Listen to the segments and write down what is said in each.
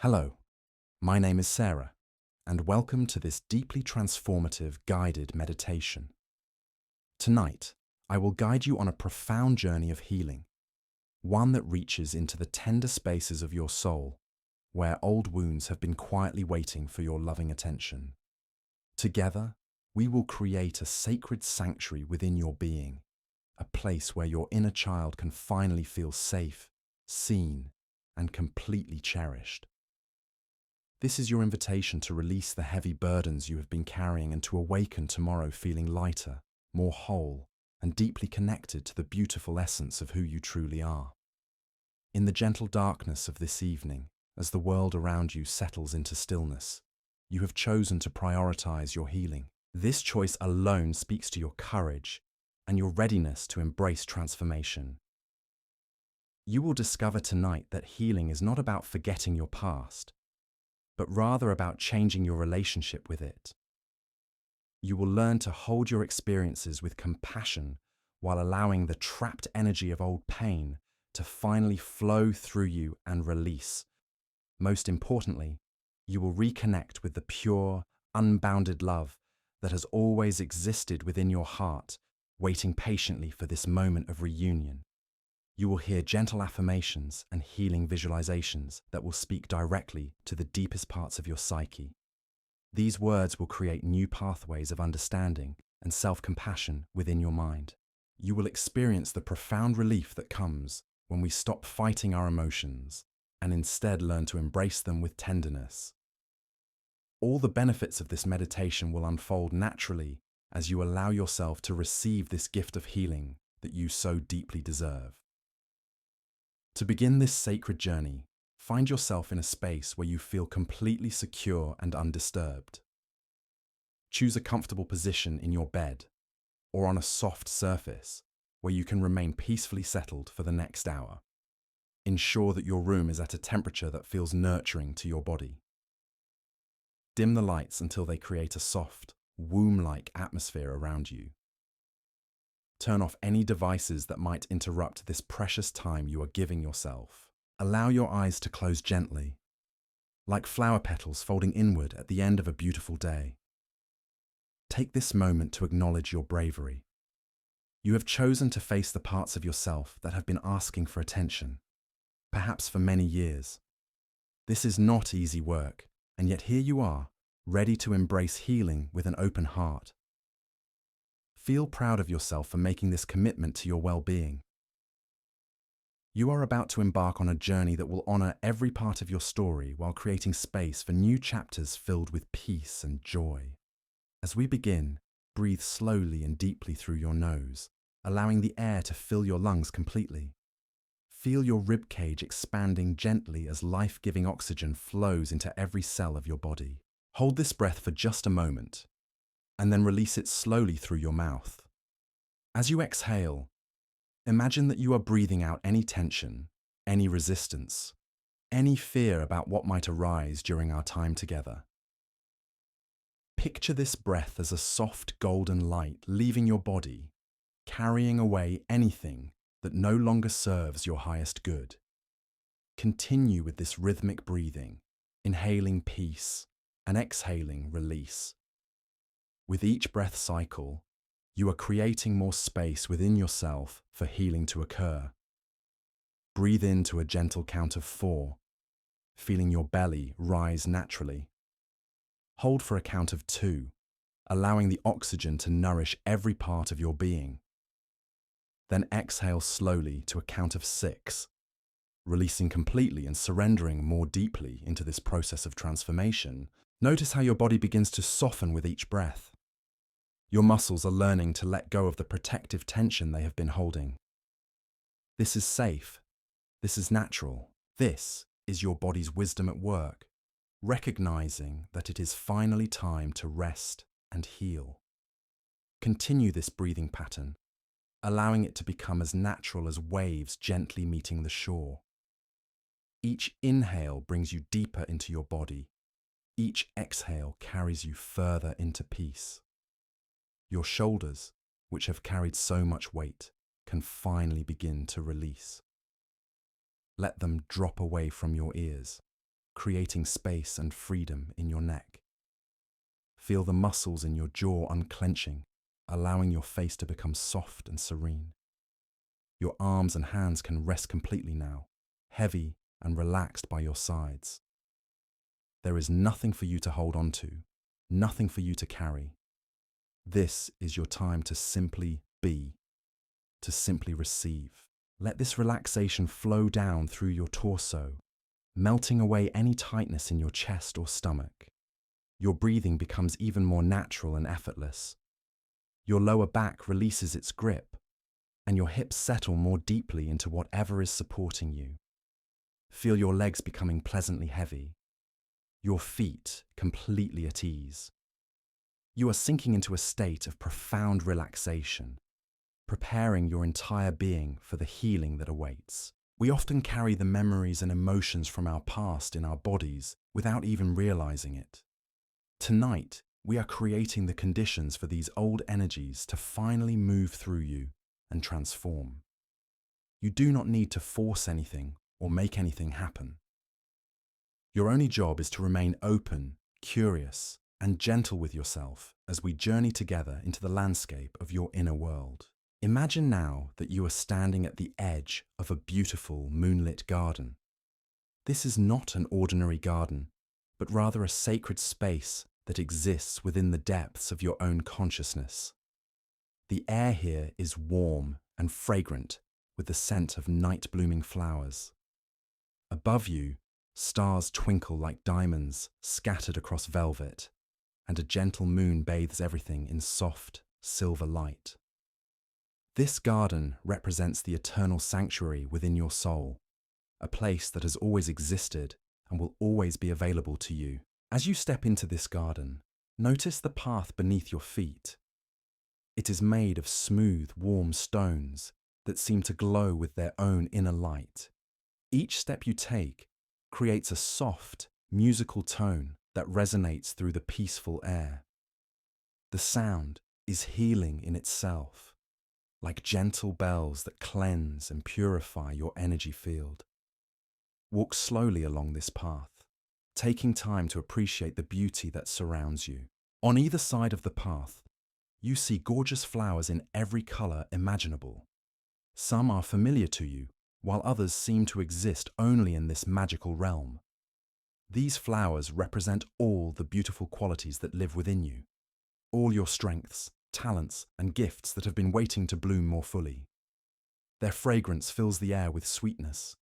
Hello, my name is Sarah, and welcome to this deeply transformative guided meditation. Tonight, I will guide you on a profound journey of healing, one that reaches into the tender spaces of your soul, where old wounds have been quietly waiting for your loving attention. Together, we will create a sacred sanctuary within your being, a place where your inner child can finally feel safe, seen, and completely cherished. This is your invitation to release the heavy burdens you have been carrying and to awaken tomorrow feeling lighter, more whole, and deeply connected to the beautiful essence of who you truly are. In the gentle darkness of this evening, as the world around you settles into stillness, you have chosen to prioritize your healing. This choice alone speaks to your courage and your readiness to embrace transformation. You will discover tonight that healing is not about forgetting your past, but rather about changing your relationship with it. You will learn to hold your experiences with compassion while allowing the trapped energy of old pain to finally flow through you and release. Most importantly, you will reconnect with the pure, unbounded love that has always existed within your heart, waiting patiently for this moment of reunion. You will hear gentle affirmations and healing visualizations that will speak directly to the deepest parts of your psyche. These words will create new pathways of understanding and self-compassion within your mind. You will experience the profound relief that comes when we stop fighting our emotions and instead learn to embrace them with tenderness. All the benefits of this meditation will unfold naturally as you allow yourself to receive this gift of healing that you so deeply deserve. To begin this sacred journey, find yourself in a space where you feel completely secure and undisturbed. Choose a comfortable position in your bed or on a soft surface where you can remain peacefully settled for the next hour. Ensure that your room is at a temperature that feels nurturing to your body. Dim the lights until they create a soft, womb-like atmosphere around you. Turn off any devices that might interrupt this precious time you are giving yourself. Allow your eyes to close gently, like flower petals folding inward at the end of a beautiful day. Take this moment to acknowledge your bravery. You have chosen to face the parts of yourself that have been asking for attention, perhaps for many years. This is not easy work, and yet here you are, ready to embrace healing with an open heart. Feel proud of yourself for making this commitment to your well-being. You are about to embark on a journey that will honor every part of your story while creating space for new chapters filled with peace and joy. As we begin, breathe slowly and deeply through your nose, allowing the air to fill your lungs completely. Feel your ribcage expanding gently as life-giving oxygen flows into every cell of your body. Hold this breath for just a moment, and then release it slowly through your mouth. As you exhale, imagine that you are breathing out any tension, any resistance, any fear about what might arise during our time together. Picture this breath as a soft golden light leaving your body, carrying away anything that no longer serves your highest good. Continue with this rhythmic breathing, inhaling peace and exhaling release. With each breath cycle, you are creating more space within yourself for healing to occur. Breathe into a gentle count of 4, feeling your belly rise naturally. Hold for a count of 2, allowing the oxygen to nourish every part of your being. Then exhale slowly to a count of 6, releasing completely and surrendering more deeply into this process of transformation. Notice how your body begins to soften with each breath. Your muscles are learning to let go of the protective tension they have been holding. This is safe. This is natural. This is your body's wisdom at work, recognizing that it is finally time to rest and heal. Continue this breathing pattern, allowing it to become as natural as waves gently meeting the shore. Each inhale brings you deeper into your body. Each exhale carries you further into peace. Your shoulders, which have carried so much weight, can finally begin to release. Let them drop away from your ears, creating space and freedom in your neck. Feel the muscles in your jaw unclenching, allowing your face to become soft and serene. Your arms and hands can rest completely now, heavy and relaxed by your sides. There is nothing for you to hold on to, nothing for you to carry. This is your time to simply be, to simply receive. Let this relaxation flow down through your torso, melting away any tightness in your chest or stomach. Your breathing becomes even more natural and effortless. Your lower back releases its grip, and your hips settle more deeply into whatever is supporting you. Feel your legs becoming pleasantly heavy, your feet completely at ease. You are sinking into a state of profound relaxation, preparing your entire being for the healing that awaits. We often carry the memories and emotions from our past in our bodies without even realizing it. Tonight, we are creating the conditions for these old energies to finally move through you and transform. You do not need to force anything or make anything happen. Your only job is to remain open, curious, and gentle with yourself as we journey together into the landscape of your inner world. Imagine now that you are standing at the edge of a beautiful moonlit garden. This is not an ordinary garden, but rather a sacred space that exists within the depths of your own consciousness. The air here is warm and fragrant with the scent of night-blooming flowers. Above you, stars twinkle like diamonds scattered across velvet, and a gentle moon bathes everything in soft, silver light. This garden represents the eternal sanctuary within your soul, a place that has always existed and will always be available to you. As you step into this garden, notice the path beneath your feet. It is made of smooth, warm stones that seem to glow with their own inner light. Each step you take creates a soft, musical tone that resonates through the peaceful air. The sound is healing in itself, like gentle bells that cleanse and purify your energy field. Walk slowly along this path, taking time to appreciate the beauty that surrounds you. On either side of the path, you see gorgeous flowers in every color imaginable. Some are familiar to you, while others seem to exist only in this magical realm. These flowers represent all the beautiful qualities that live within you, all your strengths, talents, and gifts that have been waiting to bloom more fully. Their fragrance fills the air with sweetness,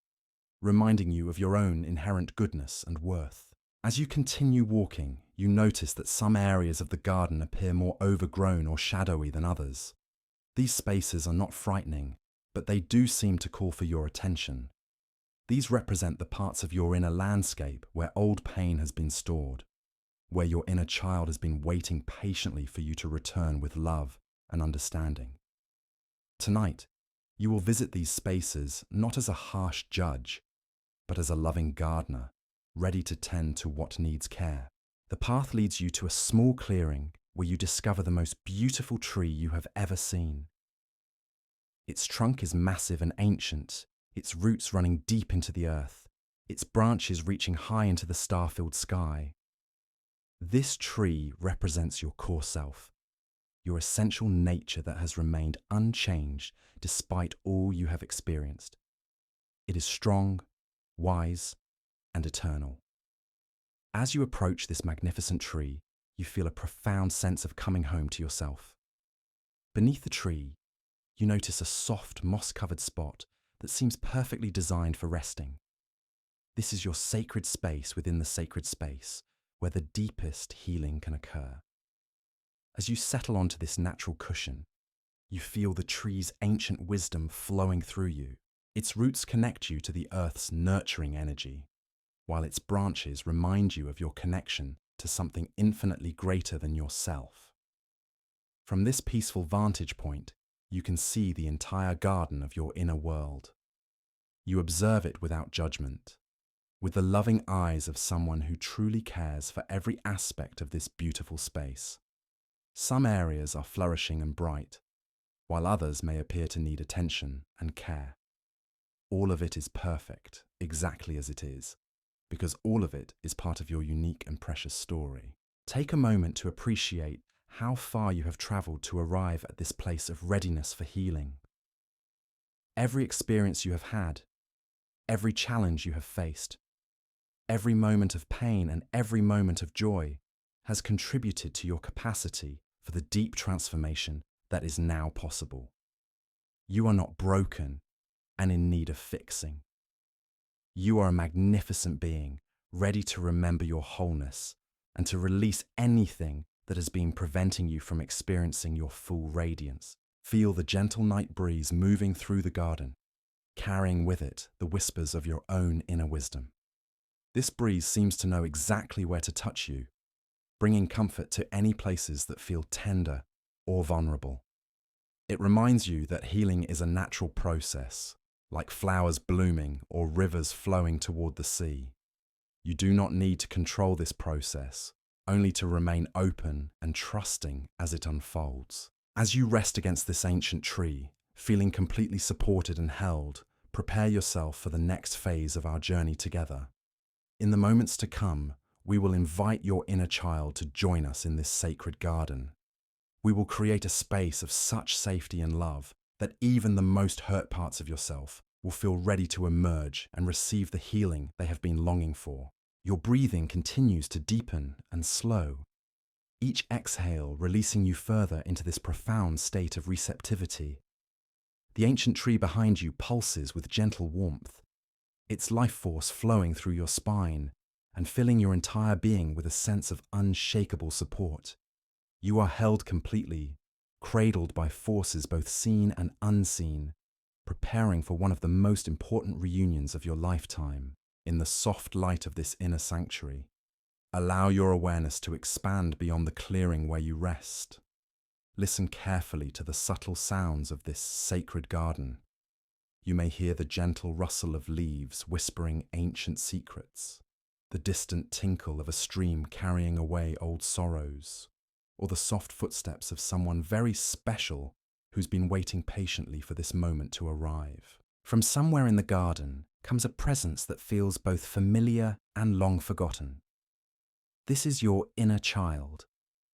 reminding you of your own inherent goodness and worth. As you continue walking, you notice that some areas of the garden appear more overgrown or shadowy than others. These spaces are not frightening, but they do seem to call for your attention. These represent the parts of your inner landscape where old pain has been stored, where your inner child has been waiting patiently for you to return with love and understanding. Tonight, you will visit these spaces not as a harsh judge, but as a loving gardener, ready to tend to what needs care. The path leads you to a small clearing where you discover the most beautiful tree you have ever seen. Its trunk is massive and ancient, its roots running deep into the earth, its branches reaching high into the star-filled sky. This tree represents your core self, your essential nature that has remained unchanged despite all you have experienced. It is strong, wise, and eternal. As you approach this magnificent tree, you feel a profound sense of coming home to yourself. Beneath the tree, you notice a soft, moss-covered spot that seems perfectly designed for resting. This is your sacred space within the sacred space, where the deepest healing can occur. As you settle onto this natural cushion, you feel the tree's ancient wisdom flowing through you. Its roots connect you to the earth's nurturing energy, while its branches remind you of your connection to something infinitely greater than yourself. From this peaceful vantage point, you can see the entire garden of your inner world. You observe it without judgment, with the loving eyes of someone who truly cares for every aspect of this beautiful space. Some areas are flourishing and bright, while others may appear to need attention and care. All of it is perfect, exactly as it is, because all of it is part of your unique and precious story. Take a moment to appreciate how far you have traveled to arrive at this place of readiness for healing. Every experience you have had, every challenge you have faced, every moment of pain and every moment of joy has contributed to your capacity for the deep transformation that is now possible. You are not broken and in need of fixing. You are a magnificent being, ready to remember your wholeness and to release anything that has been preventing you from experiencing your full radiance. Feel the gentle night breeze moving through the garden, carrying with it the whispers of your own inner wisdom. This breeze seems to know exactly where to touch you, bringing comfort to any places that feel tender or vulnerable. It reminds you that healing is a natural process, like flowers blooming or rivers flowing toward the sea. You do not need to control this process, only to remain open and trusting as it unfolds. As you rest against this ancient tree, feeling completely supported and held, prepare yourself for the next phase of our journey together. In the moments to come, we will invite your inner child to join us in this sacred garden. We will create a space of such safety and love that even the most hurt parts of yourself will feel ready to emerge and receive the healing they have been longing for. Your breathing continues to deepen and slow, each exhale releasing you further into this profound state of receptivity. The ancient tree behind you pulses with gentle warmth, its life force flowing through your spine and filling your entire being with a sense of unshakable support. You are held completely, cradled by forces both seen and unseen, preparing for one of the most important reunions of your lifetime. In the soft light of this inner sanctuary, allow your awareness to expand beyond the clearing where you rest. Listen carefully to the subtle sounds of this sacred garden. You may hear the gentle rustle of leaves whispering ancient secrets, the distant tinkle of a stream carrying away old sorrows, or the soft footsteps of someone very special who's been waiting patiently for this moment to arrive. From somewhere in the garden comes a presence that feels both familiar and long forgotten. This is your inner child,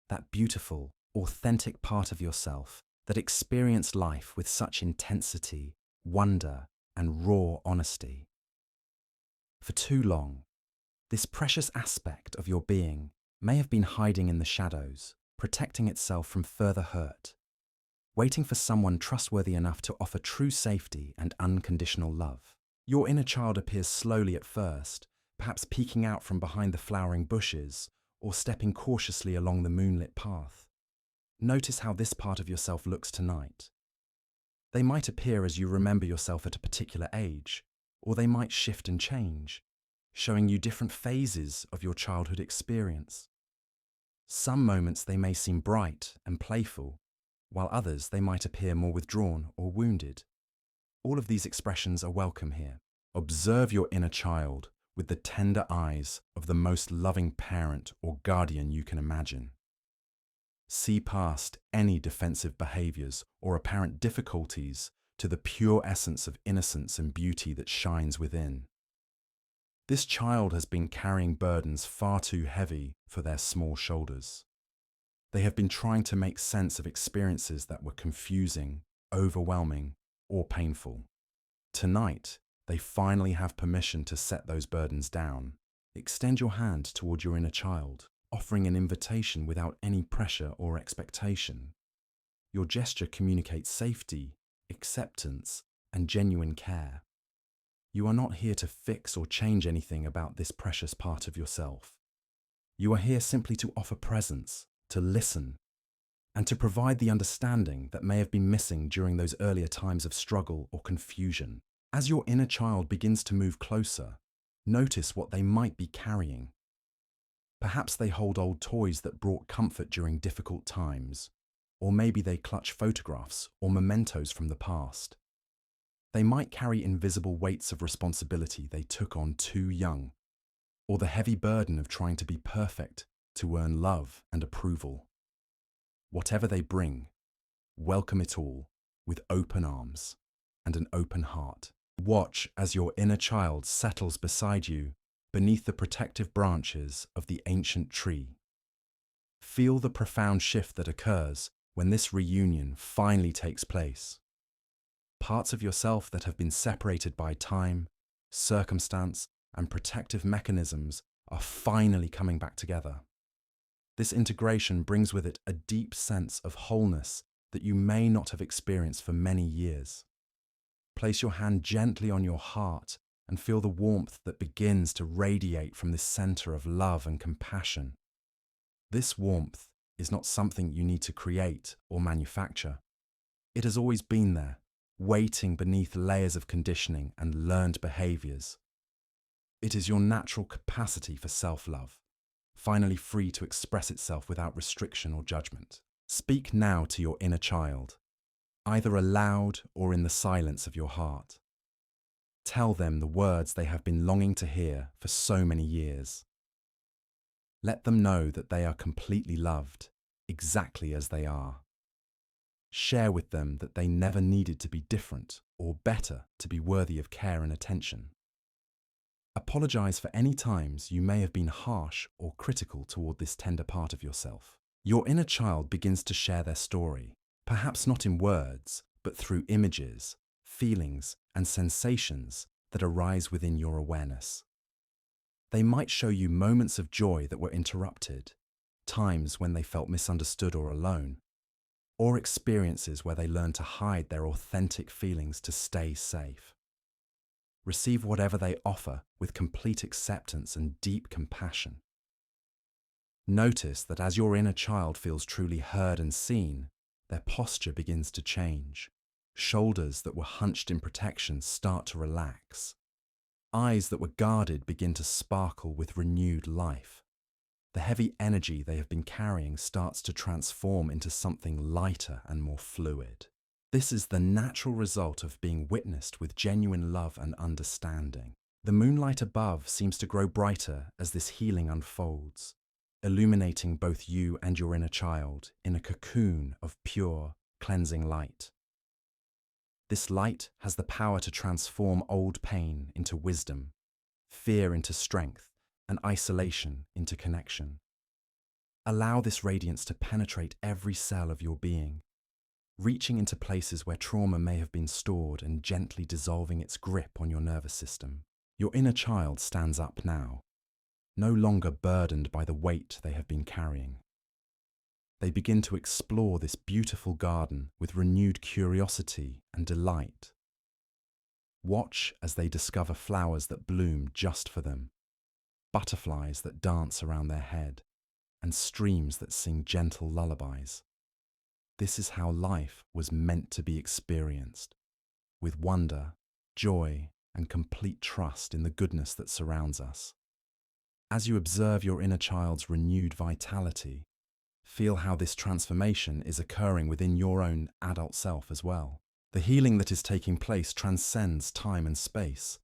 that beautiful, authentic part of yourself that experienced life with such intensity, wonder, and raw honesty. For too long, this precious aspect of your being may have been hiding in the shadows, protecting itself from further hurt, waiting for someone trustworthy enough to offer true safety and unconditional love. Your inner child appears slowly at first, perhaps peeking out from behind the flowering bushes or stepping cautiously along the moonlit path. Notice how this part of yourself looks tonight. They might appear as you remember yourself at a particular age, or they might shift and change, showing you different phases of your childhood experience. Some moments they may seem bright and playful, while others they might appear more withdrawn or wounded. All of these expressions are welcome here. Observe your inner child with the tender eyes of the most loving parent or guardian you can imagine. See past any defensive behaviors or apparent difficulties to the pure essence of innocence and beauty that shines within. This child has been carrying burdens far too heavy for their small shoulders. They have been trying to make sense of experiences that were confusing, overwhelming, or painful. Tonight, they finally have permission to set those burdens down. Extend your hand toward your inner child, offering an invitation without any pressure or expectation. Your gesture communicates safety, acceptance, and genuine care. You are not here to fix or change anything about this precious part of yourself. You are here simply to offer presence, to listen, and to provide the understanding that may have been missing during those earlier times of struggle or confusion. As your inner child begins to move closer, notice what they might be carrying. Perhaps they hold old toys that brought comfort during difficult times, or maybe they clutch photographs or mementos from the past. They might carry invisible weights of responsibility they took on too young, or the heavy burden of trying to be perfect to earn love and approval. Whatever they bring, welcome it all with open arms and an open heart. Watch as your inner child settles beside you, beneath the protective branches of the ancient tree. Feel the profound shift that occurs when this reunion finally takes place. Parts of yourself that have been separated by time, circumstance, and protective mechanisms are finally coming back together. This integration brings with it a deep sense of wholeness that you may not have experienced for many years. Place your hand gently on your heart and feel the warmth that begins to radiate from this center of love and compassion. This warmth is not something you need to create or manufacture. It has always been there, waiting beneath layers of conditioning and learned behaviors. It is your natural capacity for self-love, finally free to express itself without restriction or judgment. Speak now to your inner child, either aloud or in the silence of your heart. Tell them the words they have been longing to hear for so many years. Let them know that they are completely loved, exactly as they are. Share with them that they never needed to be different or better to be worthy of care and attention. Apologize for any times you may have been harsh or critical toward this tender part of yourself. Your inner child begins to share their story, perhaps not in words, but through images, feelings, and sensations that arise within your awareness. They might show you moments of joy that were interrupted, times when they felt misunderstood or alone, or experiences where they learned to hide their authentic feelings to stay safe. Receive whatever they offer with complete acceptance and deep compassion. Notice that as your inner child feels truly heard and seen, their posture begins to change. Shoulders that were hunched in protection start to relax. Eyes that were guarded begin to sparkle with renewed life. The heavy energy they have been carrying starts to transform into something lighter and more fluid. This is the natural result of being witnessed with genuine love and understanding. The moonlight above seems to grow brighter as this healing unfolds, illuminating both you and your inner child in a cocoon of pure, cleansing light. This light has the power to transform old pain into wisdom, fear into strength, and isolation into connection. Allow this radiance to penetrate every cell of your being, reaching into places where trauma may have been stored and gently dissolving its grip on your nervous system. Your inner child stands up now, no longer burdened by the weight they have been carrying. They begin to explore this beautiful garden with renewed curiosity and delight. Watch as they discover flowers that bloom just for them, butterflies that dance around their head, and streams that sing gentle lullabies. This is how life was meant to be experienced, with wonder, joy, and complete trust in the goodness that surrounds us. As you observe your inner child's renewed vitality, feel how this transformation is occurring within your own adult self as well. The healing that is taking place transcends time and space,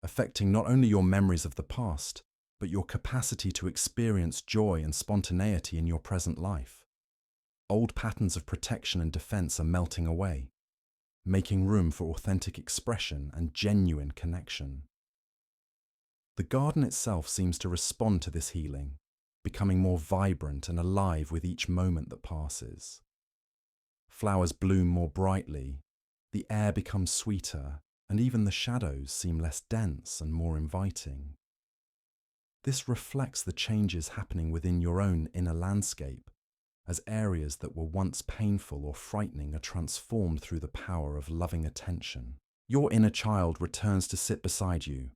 affecting not only your memories of the past, but your capacity to experience joy and spontaneity in your present life. Old patterns of protection and defense are melting away, making room for authentic expression and genuine connection. The garden itself seems to respond to this healing, becoming more vibrant and alive with each moment that passes. Flowers bloom more brightly, the air becomes sweeter, and even the shadows seem less dense and more inviting. This reflects the changes happening within your own inner landscape, as areas that were once painful or frightening are transformed through the power of loving attention. Your inner child returns to sit beside you,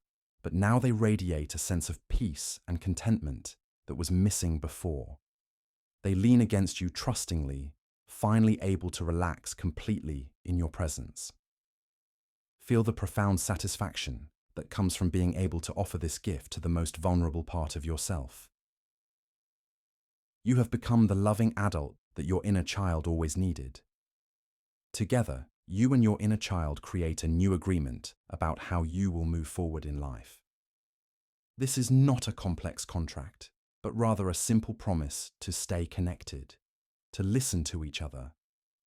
but now they radiate a sense of peace and contentment that was missing before. They lean against you trustingly, finally able to relax completely in your presence. Feel the profound satisfaction that comes from being able to offer this gift to the most vulnerable part of yourself. You have become the loving adult that your inner child always needed. Together, you and your inner child create a new agreement about how you will move forward in life. This is not a complex contract, but rather a simple promise to stay connected, to listen to each other,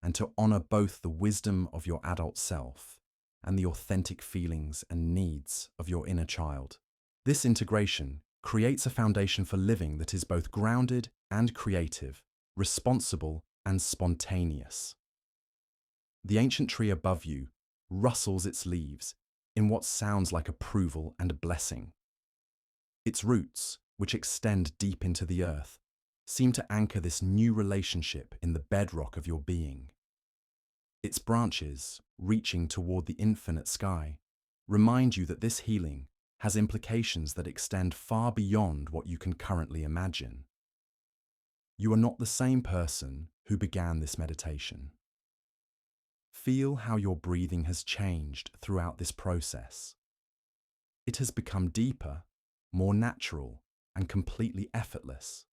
and to honor both the wisdom of your adult self and the authentic feelings and needs of your inner child. This integration creates a foundation for living that is both grounded and creative, responsible and spontaneous. The ancient tree above you rustles its leaves in what sounds like approval and blessing. Its roots, which extend deep into the earth, seem to anchor this new relationship in the bedrock of your being. Its branches, reaching toward the infinite sky, remind you that this healing has implications that extend far beyond what you can currently imagine. You are not the same person who began this meditation. Feel how your breathing has changed throughout this process. It has become deeper, more natural, and completely effortless.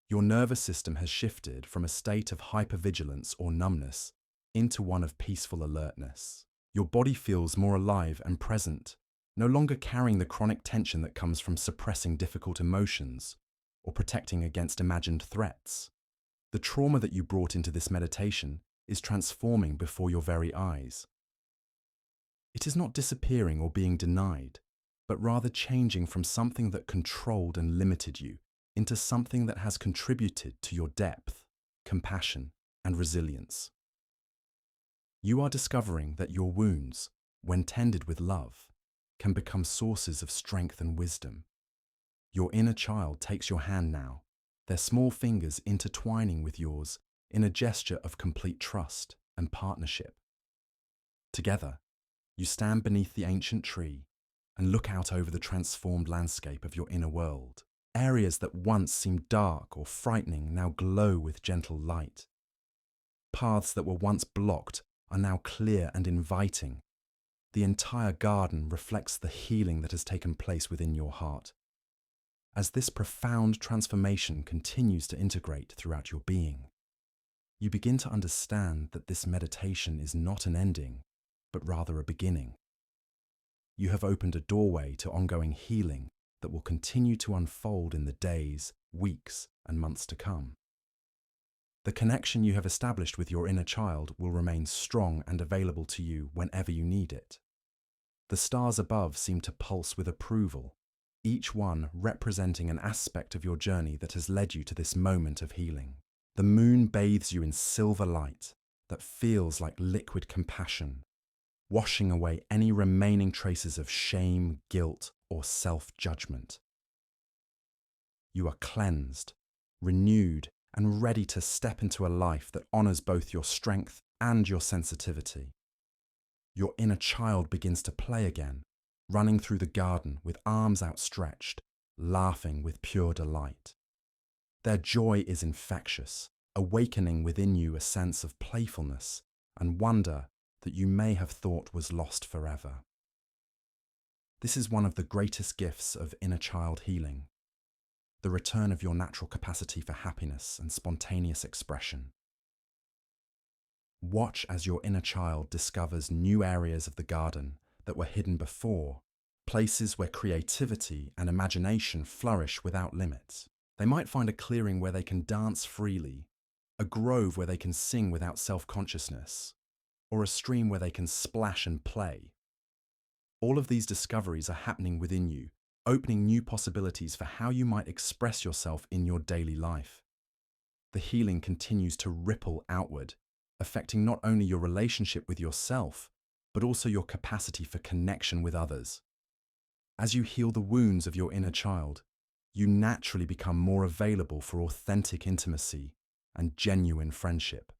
Your nervous system has shifted from a state of hypervigilance or numbness into one of peaceful alertness. Your body feels more alive and present, no longer carrying the chronic tension that comes from suppressing difficult emotions or protecting against imagined threats. The trauma that you brought into this meditation is transforming before your very eyes. It is not disappearing or being denied, but rather changing from something that controlled and limited you into something that has contributed to your depth, compassion, and resilience. You are discovering that your wounds, when tended with love, can become sources of strength and wisdom. Your inner child takes your hand now, their small fingers intertwining with yours in a gesture of complete trust and partnership. Together, you stand beneath the ancient tree and look out over the transformed landscape of your inner world. Areas that once seemed dark or frightening now glow with gentle light. Paths that were once blocked are now clear and inviting. The entire garden reflects the healing that has taken place within your heart. As this profound transformation continues to integrate throughout your being, you begin to understand that this meditation is not an ending, but rather a beginning. You have opened a doorway to ongoing healing that will continue to unfold in the days, weeks, and months to come. The connection you have established with your inner child will remain strong and available to you whenever you need it. The stars above seem to pulse with approval, each one representing an aspect of your journey that has led you to this moment of healing. The moon bathes you in silver light that feels like liquid compassion, washing away any remaining traces of shame, guilt, or self-judgment. You are cleansed, renewed, and ready to step into a life that honors both your strength and your sensitivity. Your inner child begins to play again, running through the garden with arms outstretched, laughing with pure delight. Their joy is infectious, awakening within you a sense of playfulness and wonder that you may have thought was lost forever. This is one of the greatest gifts of inner child healing, the return of your natural capacity for happiness and spontaneous expression. Watch as your inner child discovers new areas of the garden that were hidden before, places where creativity and imagination flourish without limits. They might find a clearing where they can dance freely, a grove where they can sing without self-consciousness, or a stream where they can splash and play. All of these discoveries are happening within you, opening new possibilities for how you might express yourself in your daily life. The healing continues to ripple outward, affecting not only your relationship with yourself, but also your capacity for connection with others. As you heal the wounds of your inner child, you naturally become more available for authentic intimacy and genuine friendship.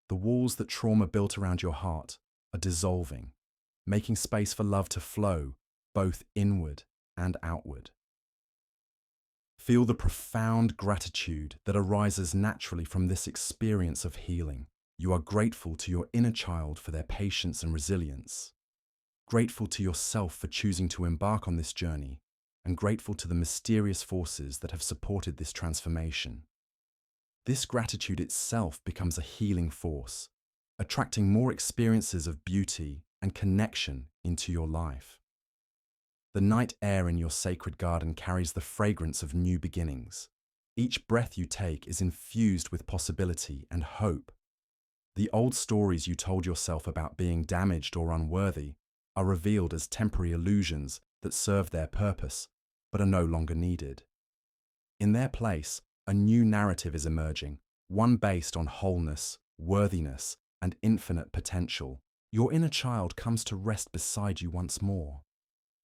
The walls that trauma built around your heart are dissolving, making space for love to flow, both inward and outward. Feel the profound gratitude that arises naturally from this experience of healing. You are grateful to your inner child for their patience and resilience, grateful to yourself for choosing to embark on this journey, and grateful to the mysterious forces that have supported this transformation. This gratitude itself becomes a healing force, attracting more experiences of beauty and connection into your life. The night air in your sacred garden carries the fragrance of new beginnings. Each breath you take is infused with possibility and hope. The old stories you told yourself about being damaged or unworthy are revealed as temporary illusions that serve their purpose but are no longer needed. In their place, a new narrative is emerging, one based on wholeness, worthiness, and infinite potential. Your inner child comes to rest beside you once more,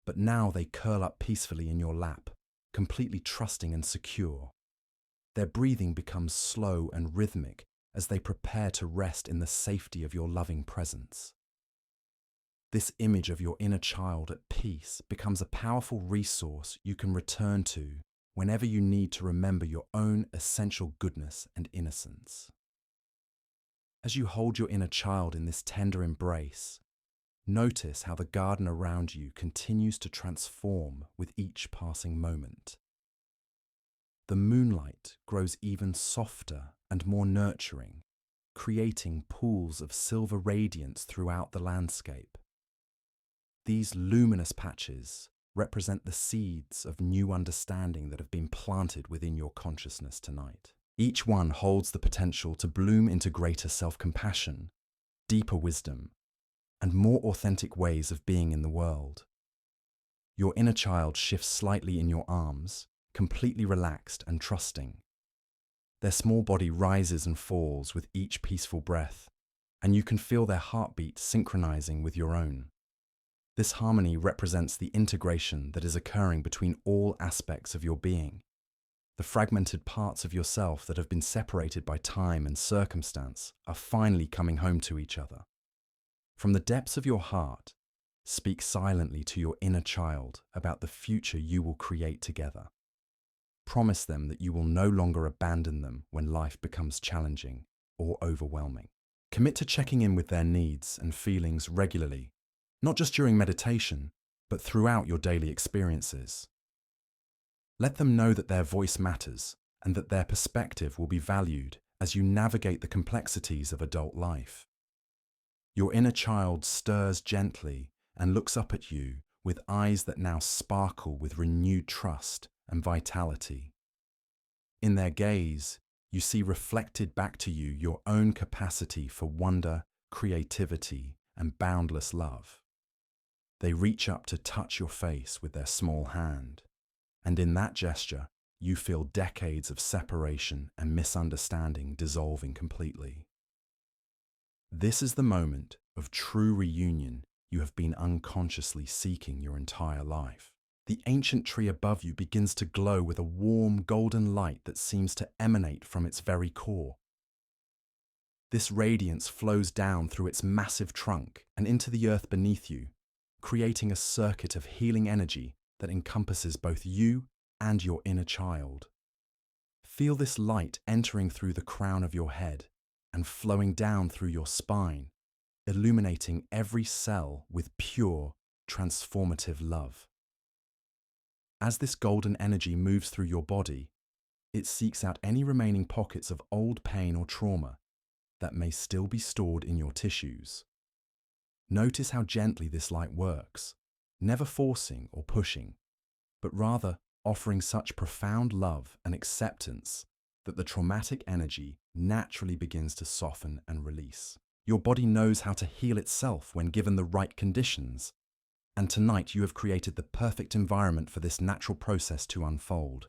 but now they curl up peacefully in your lap, completely trusting and secure. Their breathing becomes slow and rhythmic as they prepare to rest in the safety of your loving presence. This image of your inner child at peace becomes a powerful resource you can return to whenever you need to remember your own essential goodness and innocence. As you hold your inner child in this tender embrace, notice how the garden around you continues to transform with each passing moment. The moonlight grows even softer and more nurturing, creating pools of silver radiance throughout the landscape. These luminous patches represent the seeds of new understanding that have been planted within your consciousness tonight. Each one holds the potential to bloom into greater self-compassion, deeper wisdom, and more authentic ways of being in the world. Your inner child shifts slightly in your arms, completely relaxed and trusting. Their small body rises and falls with each peaceful breath, and you can feel their heartbeat synchronizing with your own. This harmony represents the integration that is occurring between all aspects of your being. The fragmented parts of yourself that have been separated by time and circumstance are finally coming home to each other. From the depths of your heart, speak silently to your inner child about the future you will create together. Promise them that you will no longer abandon them when life becomes challenging or overwhelming. Commit to checking in with their needs and feelings regularly, not just during meditation, but throughout your daily experiences. Let them know that their voice matters and that their perspective will be valued as you navigate the complexities of adult life. Your inner child stirs gently and looks up at you with eyes that now sparkle with renewed trust and vitality. In their gaze, you see reflected back to you your own capacity for wonder, creativity, and boundless love. They reach up to touch your face with their small hand, and in that gesture, you feel decades of separation and misunderstanding dissolving completely. This is the moment of true reunion you have been unconsciously seeking your entire life. The ancient tree above you begins to glow with a warm golden light that seems to emanate from its very core. This radiance flows down through its massive trunk and into the earth beneath you, creating a circuit of healing energy that encompasses both you and your inner child. Feel this light entering through the crown of your head and flowing down through your spine, illuminating every cell with pure, transformative love. As this golden energy moves through your body, it seeks out any remaining pockets of old pain or trauma that may still be stored in your tissues. Notice how gently this light works, never forcing or pushing, but rather offering such profound love and acceptance that the traumatic energy naturally begins to soften and release. Your body knows how to heal itself when given the right conditions, and tonight you have created the perfect environment for this natural process to unfold.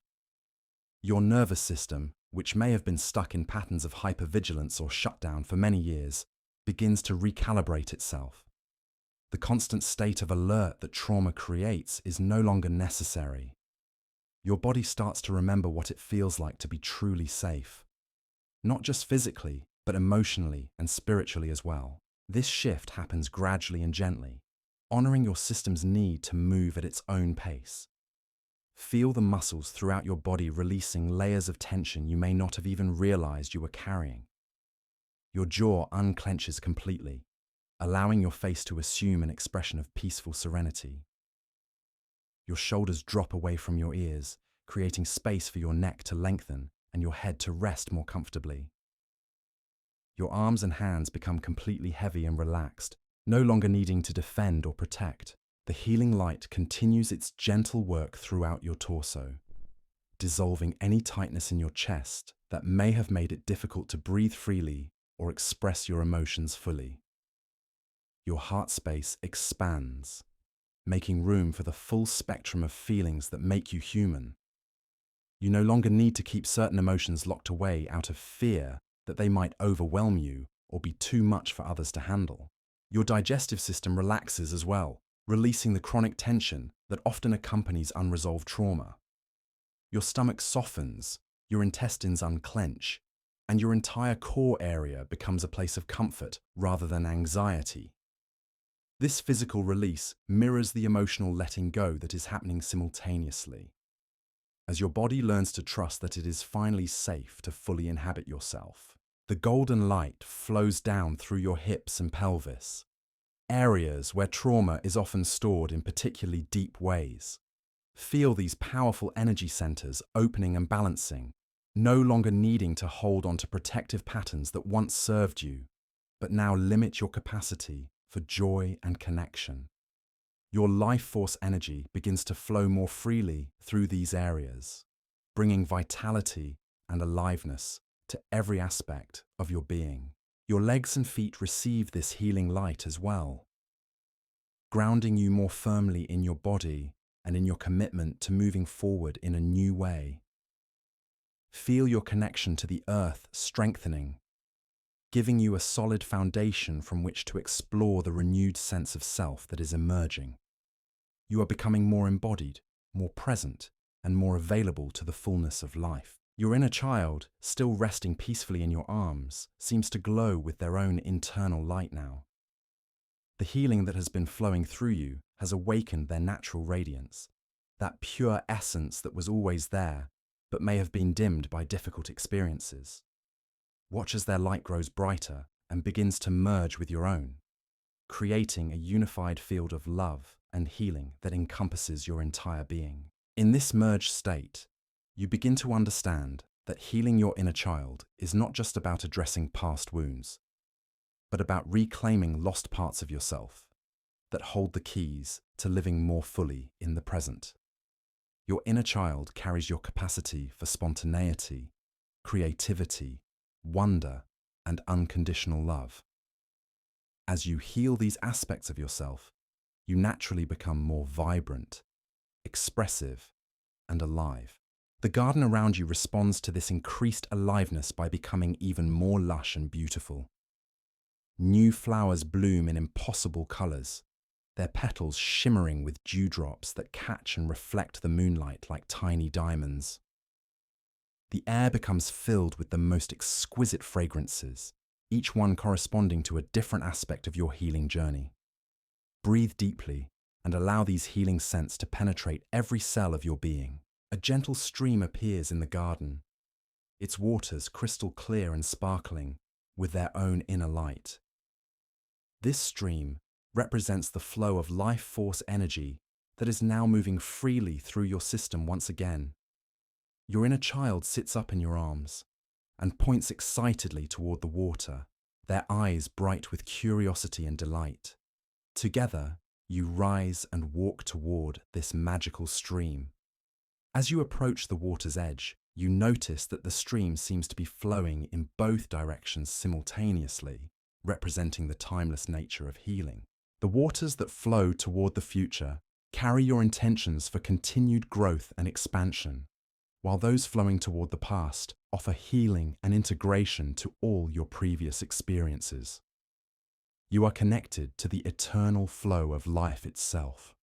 Your nervous system, which may have been stuck in patterns of hypervigilance or shutdown for many years, begins to recalibrate itself. The constant state of alert that trauma creates is no longer necessary. Your body starts to remember what it feels like to be truly safe, not just physically, but emotionally and spiritually as well. This shift happens gradually and gently, honoring your system's need to move at its own pace. Feel the muscles throughout your body releasing layers of tension you may not have even realized you were carrying. Your jaw unclenches completely, allowing your face to assume an expression of peaceful serenity. Your shoulders drop away from your ears, creating space for your neck to lengthen and your head to rest more comfortably. Your arms and hands become completely heavy and relaxed, no longer needing to defend or protect. The healing light continues its gentle work throughout your torso, dissolving any tightness in your chest that may have made it difficult to breathe freely or express your emotions fully. Your heart space expands, making room for the full spectrum of feelings that make you human. You no longer need to keep certain emotions locked away out of fear that they might overwhelm you or be too much for others to handle. Your digestive system relaxes as well, releasing the chronic tension that often accompanies unresolved trauma. Your stomach softens, your intestines unclench, and your entire core area becomes a place of comfort rather than anxiety. This physical release mirrors the emotional letting go that is happening simultaneously. As your body learns to trust that it is finally safe to fully inhabit yourself, the golden light flows down through your hips and pelvis, areas where trauma is often stored in particularly deep ways. Feel these powerful energy centers opening and balancing, no longer needing to hold on to protective patterns that once served you, but now limit your capacity for joy and connection. Your life force energy begins to flow more freely through these areas, bringing vitality and aliveness to every aspect of your being. Your legs and feet receive this healing light as well, grounding you more firmly in your body and in your commitment to moving forward in a new way. Feel your connection to the earth strengthening, giving you a solid foundation from which to explore the renewed sense of self that is emerging. You are becoming more embodied, more present, and more available to the fullness of life. Your inner child, still resting peacefully in your arms, seems to glow with their own internal light now. The healing that has been flowing through you has awakened their natural radiance, that pure essence that was always there, but may have been dimmed by difficult experiences. Watch as their light grows brighter and begins to merge with your own, creating a unified field of love and healing that encompasses your entire being. In this merged state, you begin to understand that healing your inner child is not just about addressing past wounds, but about reclaiming lost parts of yourself that hold the keys to living more fully in the present. Your inner child carries your capacity for spontaneity, creativity, wonder, and unconditional love. As you heal these aspects of yourself, you naturally become more vibrant, expressive, and alive. The garden around you responds to this increased aliveness by becoming even more lush and beautiful. New flowers bloom in impossible colors, their petals shimmering with dewdrops that catch and reflect the moonlight like tiny diamonds. The air becomes filled with the most exquisite fragrances, each one corresponding to a different aspect of your healing journey. Breathe deeply and allow these healing scents to penetrate every cell of your being. A gentle stream appears in the garden, its waters crystal clear and sparkling with their own inner light. This stream represents the flow of life force energy that is now moving freely through your system once again. Your inner child sits up in your arms and points excitedly toward the water, their eyes bright with curiosity and delight. Together, you rise and walk toward this magical stream. As you approach the water's edge, you notice that the stream seems to be flowing in both directions simultaneously, representing the timeless nature of healing. The waters that flow toward the future carry your intentions for continued growth and expansion, while those flowing toward the past offer healing and integration to all your previous experiences. You are connected to the eternal flow of life itself.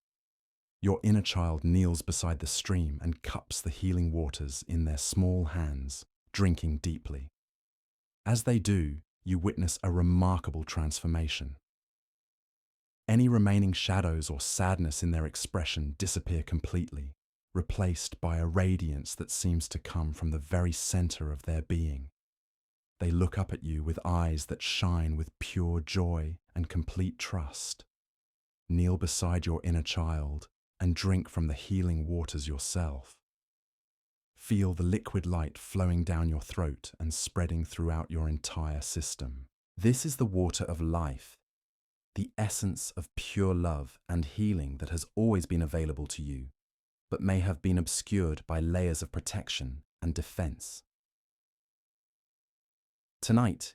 Your inner child kneels beside the stream and cups the healing waters in their small hands, drinking deeply. As they do, you witness a remarkable transformation. Any remaining shadows or sadness in their expression disappear completely, replaced by a radiance that seems to come from the very center of their being. They look up at you with eyes that shine with pure joy and complete trust. Kneel beside your inner child and drink from the healing waters yourself. Feel the liquid light flowing down your throat and spreading throughout your entire system. This is the water of life, the essence of pure love and healing that has always been available to you, but may have been obscured by layers of protection and defense. Tonight,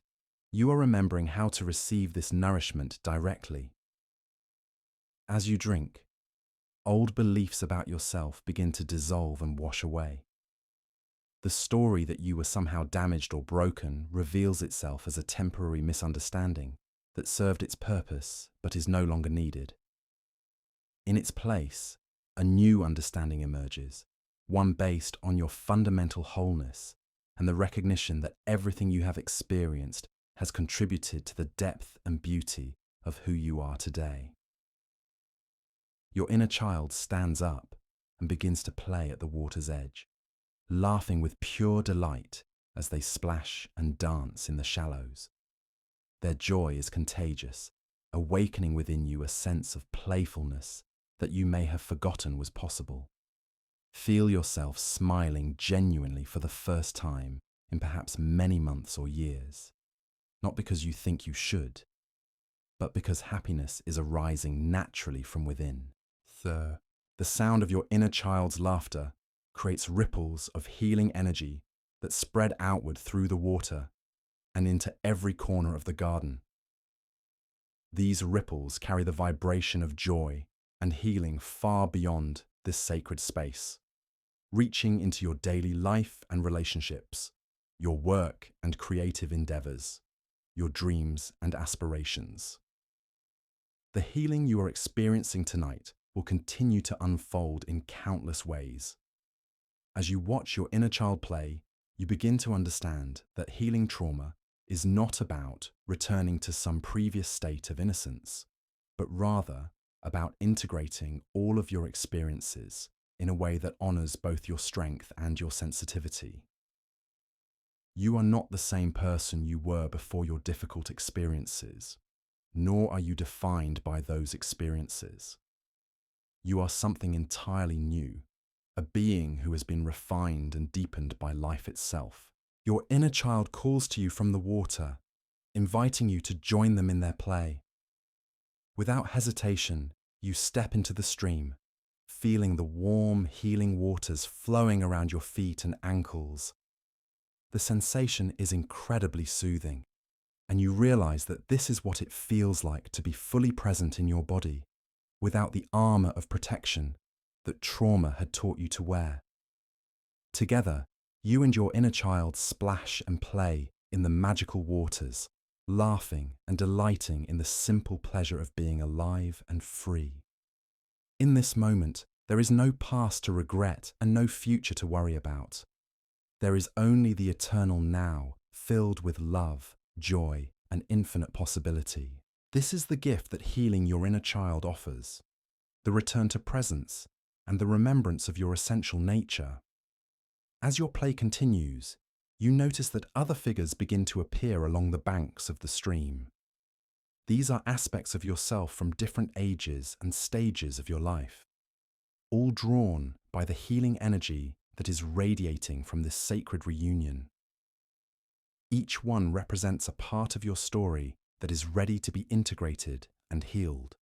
you are remembering how to receive this nourishment directly. As you drink, old beliefs about yourself begin to dissolve and wash away. The story that you were somehow damaged or broken reveals itself as a temporary misunderstanding that served its purpose but is no longer needed. In its place, a new understanding emerges, one based on your fundamental wholeness and the recognition that everything you have experienced has contributed to the depth and beauty of who you are today. Your inner child stands up and begins to play at the water's edge, laughing with pure delight as they splash and dance in the shallows. Their joy is contagious, awakening within you a sense of playfulness that you may have forgotten was possible. Feel yourself smiling genuinely for the first time in perhaps many months or years, not because you think you should, but because happiness is arising naturally from within. The sound of your inner child's laughter creates ripples of healing energy that spread outward through the water and into every corner of the garden. These ripples carry the vibration of joy and healing far beyond this sacred space, reaching into your daily life and relationships, your work and creative endeavors, your dreams and aspirations. The healing you are experiencing tonight will continue to unfold in countless ways. As you watch your inner child play, you begin to understand that healing trauma is not about returning to some previous state of innocence, but rather about integrating all of your experiences in a way that honors both your strength and your sensitivity. You are not the same person you were before your difficult experiences, nor are you defined by those experiences. You are something entirely new, a being who has been refined and deepened by life itself. Your inner child calls to you from the water, inviting you to join them in their play. Without hesitation, you step into the stream, feeling the warm, healing waters flowing around your feet and ankles. The sensation is incredibly soothing, and you realize that this is what it feels like to be fully present in your body, without the armor of protection that trauma had taught you to wear. Together, you and your inner child splash and play in the magical waters, laughing and delighting in the simple pleasure of being alive and free. In this moment, there is no past to regret and no future to worry about. There is only the eternal now, filled with love, joy, and infinite possibility. This is the gift that healing your inner child offers, the return to presence and the remembrance of your essential nature. As your play continues, you notice that other figures begin to appear along the banks of the stream. These are aspects of yourself from different ages and stages of your life, all drawn by the healing energy that is radiating from this sacred reunion. Each one represents a part of your story that is ready to be integrated and healed.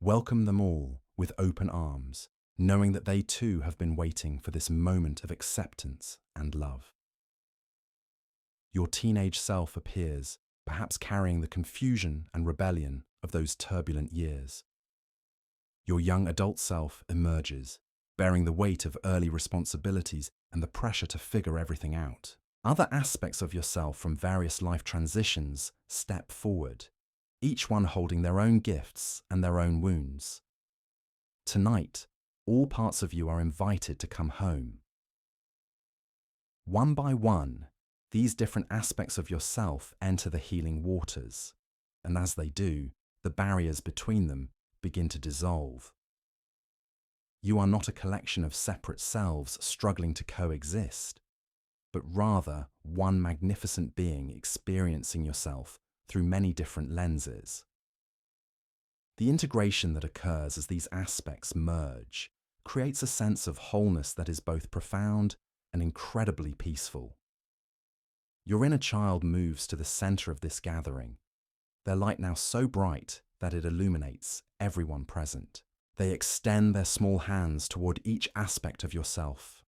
Welcome them all with open arms, knowing that they too have been waiting for this moment of acceptance and love. Your teenage self appears, perhaps carrying the confusion and rebellion of those turbulent years. Your young adult self emerges, bearing the weight of early responsibilities and the pressure to figure everything out. Other aspects of yourself from various life transitions step forward, each one holding their own gifts and their own wounds. Tonight, all parts of you are invited to come home. One by one, these different aspects of yourself enter the healing waters, and as they do, the barriers between them begin to dissolve. You are not a collection of separate selves struggling to coexist, but rather one magnificent being experiencing yourself through many different lenses. The integration that occurs as these aspects merge creates a sense of wholeness that is both profound and incredibly peaceful. Your inner child moves to the center of this gathering, their light now so bright that it illuminates everyone present. They extend their small hands toward each aspect of yourself,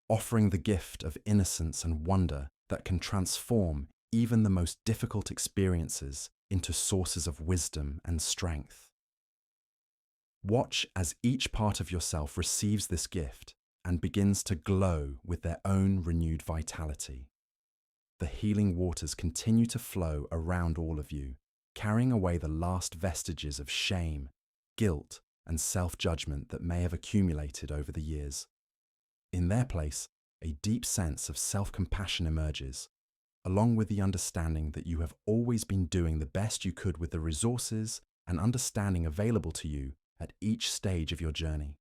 offering the gift of innocence and wonder that can transform even the most difficult experiences into sources of wisdom and strength. Watch as each part of yourself receives this gift and begins to glow with their own renewed vitality. The healing waters continue to flow around all of you, carrying away the last vestiges of shame, guilt, and self-judgment that may have accumulated over the years. In their place, a deep sense of self-compassion emerges, along with the understanding that you have always been doing the best you could with the resources and understanding available to you at each stage of your journey.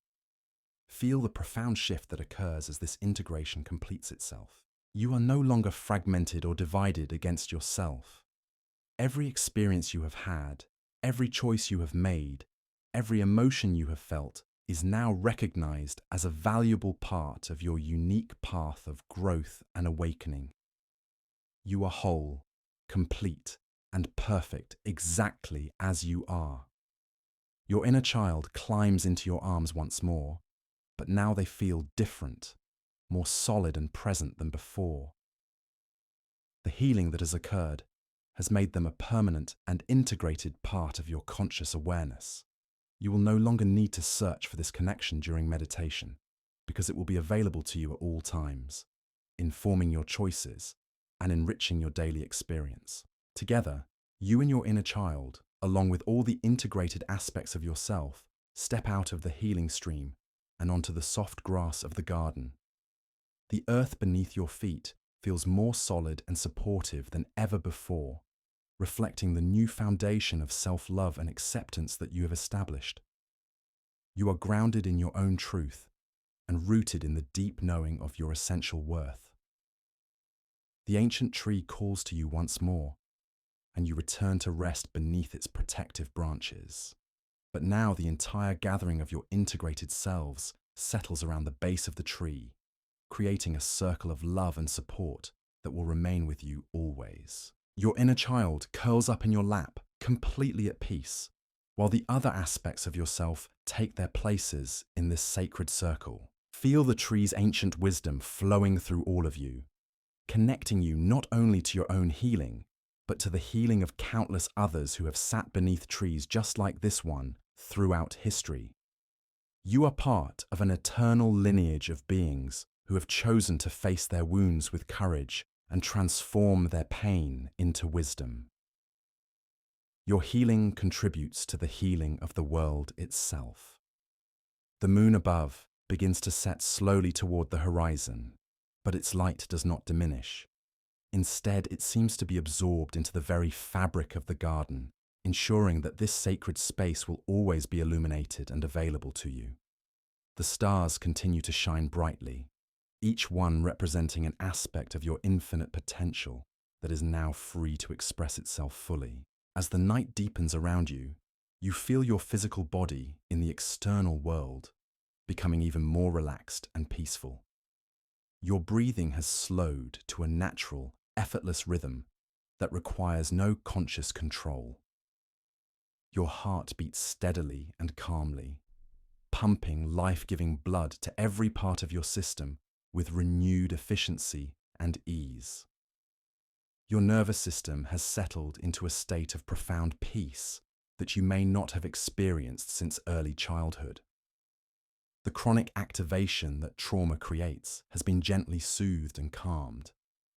Feel the profound shift that occurs as this integration completes itself. You are no longer fragmented or divided against yourself. Every experience you have had, every choice you have made, every emotion you have felt is now recognized as a valuable part of your unique path of growth and awakening. You are whole, complete, and perfect exactly as you are. Your inner child climbs into your arms once more, but now they feel different, more solid and present than before. The healing that has occurred has made them a permanent and integrated part of your conscious awareness. You will no longer need to search for this connection during meditation, because it will be available to you at all times, informing your choices and enriching your daily experience. Together, you and your inner child, along with all the integrated aspects of yourself, step out of the healing stream and onto the soft grass of the garden. The earth beneath your feet feels more solid and supportive than ever before, reflecting the new foundation of self-love and acceptance that you have established. You are grounded in your own truth and rooted in the deep knowing of your essential worth. The ancient tree calls to you once more, and you return to rest beneath its protective branches. But now the entire gathering of your integrated selves settles around the base of the tree, creating a circle of love and support that will remain with you always. Your inner child curls up in your lap, completely at peace, while the other aspects of yourself take their places in this sacred circle. Feel the tree's ancient wisdom flowing through all of you, connecting you not only to your own healing, but to the healing of countless others who have sat beneath trees just like this one throughout history. You are part of an eternal lineage of beings who have chosen to face their wounds with courage and transform their pain into wisdom. Your healing contributes to the healing of the world itself. The moon above begins to set slowly toward the horizon, but its light does not diminish. Instead, it seems to be absorbed into the very fabric of the garden, ensuring that this sacred space will always be illuminated and available to you. The stars continue to shine brightly, each one representing an aspect of your infinite potential that is now free to express itself fully. As the night deepens around you, you feel your physical body in the external world becoming even more relaxed and peaceful. Your breathing has slowed to a natural, effortless rhythm that requires no conscious control. Your heart beats steadily and calmly, pumping life-giving blood to every part of your system with renewed efficiency and ease. Your nervous system has settled into a state of profound peace that you may not have experienced since early childhood. The chronic activation that trauma creates has been gently soothed and calmed,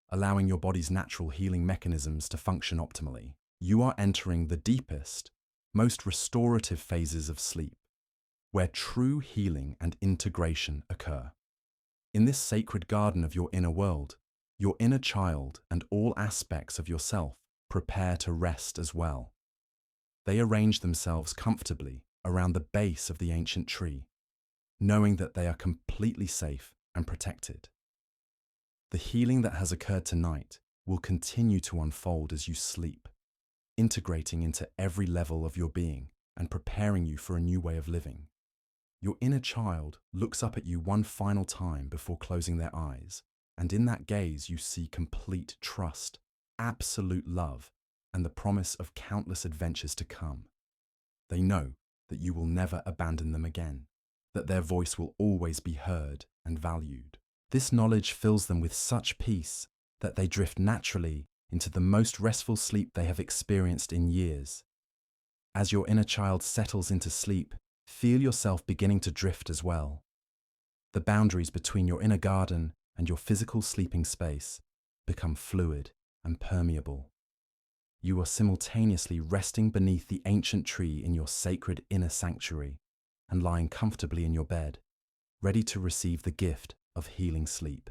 allowing your body's natural healing mechanisms to function optimally. You are entering the deepest, most restorative phases of sleep, where true healing and integration occur. In this sacred garden of your inner world, your inner child and all aspects of yourself prepare to rest as well. They arrange themselves comfortably around the base of the ancient tree, knowing that they are completely safe and protected. The healing that has occurred tonight will continue to unfold as you sleep, integrating into every level of your being and preparing you for a new way of living. Your inner child looks up at you one final time before closing their eyes, and in that gaze you see complete trust, absolute love, and the promise of countless adventures to come. They know that you will never abandon them again, that their voice will always be heard and valued. This knowledge fills them with such peace that they drift naturally into the most restful sleep they have experienced in years. As your inner child settles into sleep, Feel yourself beginning to drift as well. The boundaries between your inner garden and your physical sleeping space become fluid and permeable. You are simultaneously resting beneath the ancient tree in your sacred inner sanctuary and lying comfortably in your bed, ready to receive the gift of healing sleep.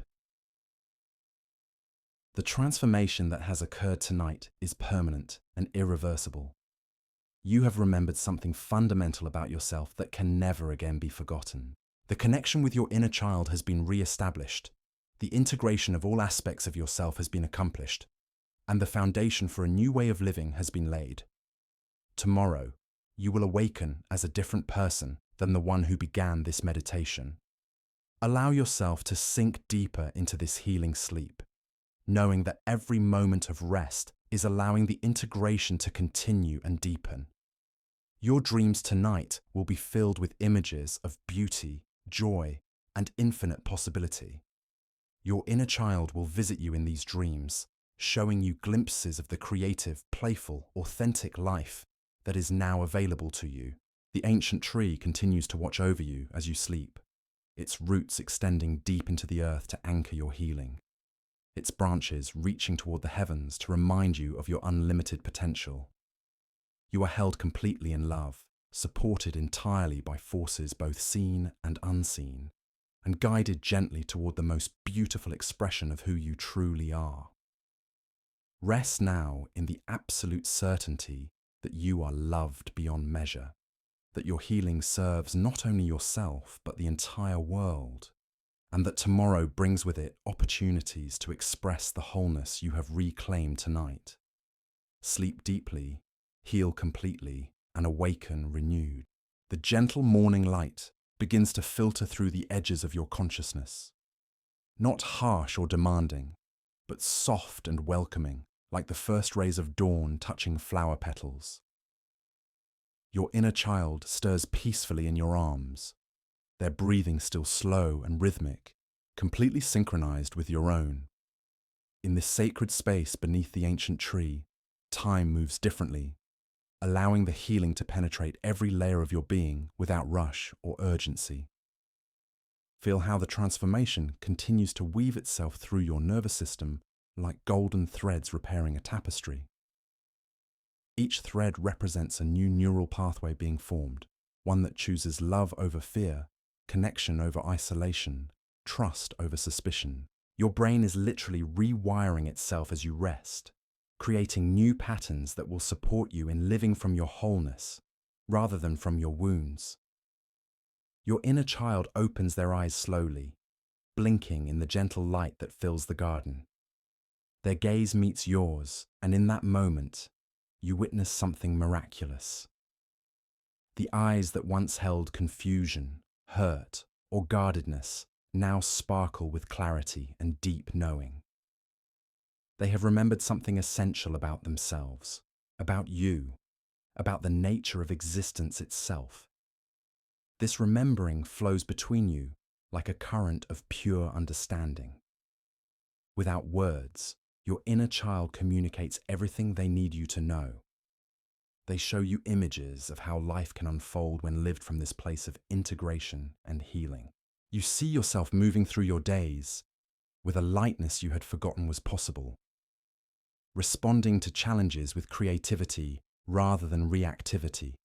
The transformation that has occurred tonight is permanent and irreversible. You have remembered something fundamental about yourself that can never again be forgotten. The connection with your inner child has been re-established. The integration of all aspects of yourself has been accomplished, and the foundation for a new way of living has been laid. Tomorrow, you will awaken as a different person than the one who began this meditation. Allow yourself to sink deeper into this healing sleep, knowing that every moment of rest is allowing the integration to continue and deepen. Your dreams tonight will be filled with images of beauty, joy, and infinite possibility. Your inner child will visit you in these dreams, showing you glimpses of the creative, playful, authentic life that is now available to you. The ancient tree continues to watch over you as you sleep, its roots extending deep into the earth to anchor your healing, its branches reaching toward the heavens to remind you of your unlimited potential. You are held completely in love, supported entirely by forces both seen and unseen, and guided gently toward the most beautiful expression of who you truly are. Rest now in the absolute certainty that you are loved beyond measure, that your healing serves not only yourself but the entire world, and that tomorrow brings with it opportunities to express the wholeness you have reclaimed tonight. Sleep deeply, heal completely, and awaken renewed. The gentle morning light begins to filter through the edges of your consciousness. Not harsh or demanding, but soft and welcoming, like the first rays of dawn touching flower petals. Your inner child stirs peacefully in your arms, their breathing still slow and rhythmic, completely synchronized with your own. In this sacred space beneath the ancient tree, time moves differently, allowing the healing to penetrate every layer of your being without rush or urgency. Feel how the transformation continues to weave itself through your nervous system like golden threads repairing a tapestry. Each thread represents a new neural pathway being formed, one that chooses love over fear, connection over isolation, trust over suspicion. Your brain is literally rewiring itself as you rest, creating new patterns that will support you in living from your wholeness, rather than from your wounds. Your inner child opens their eyes slowly, blinking in the gentle light that fills the garden. Their gaze meets yours, and in that moment, you witness something miraculous. The eyes that once held confusion, hurt, or guardedness now sparkle with clarity and deep knowing. They have remembered something essential about themselves, about you, about the nature of existence itself. This remembering flows between you like a current of pure understanding. Without words, your inner child communicates everything they need you to know. They show you images of how life can unfold when lived from this place of integration and healing. You see yourself moving through your days with a lightness you had forgotten was possible, responding to challenges with creativity rather than reactivity,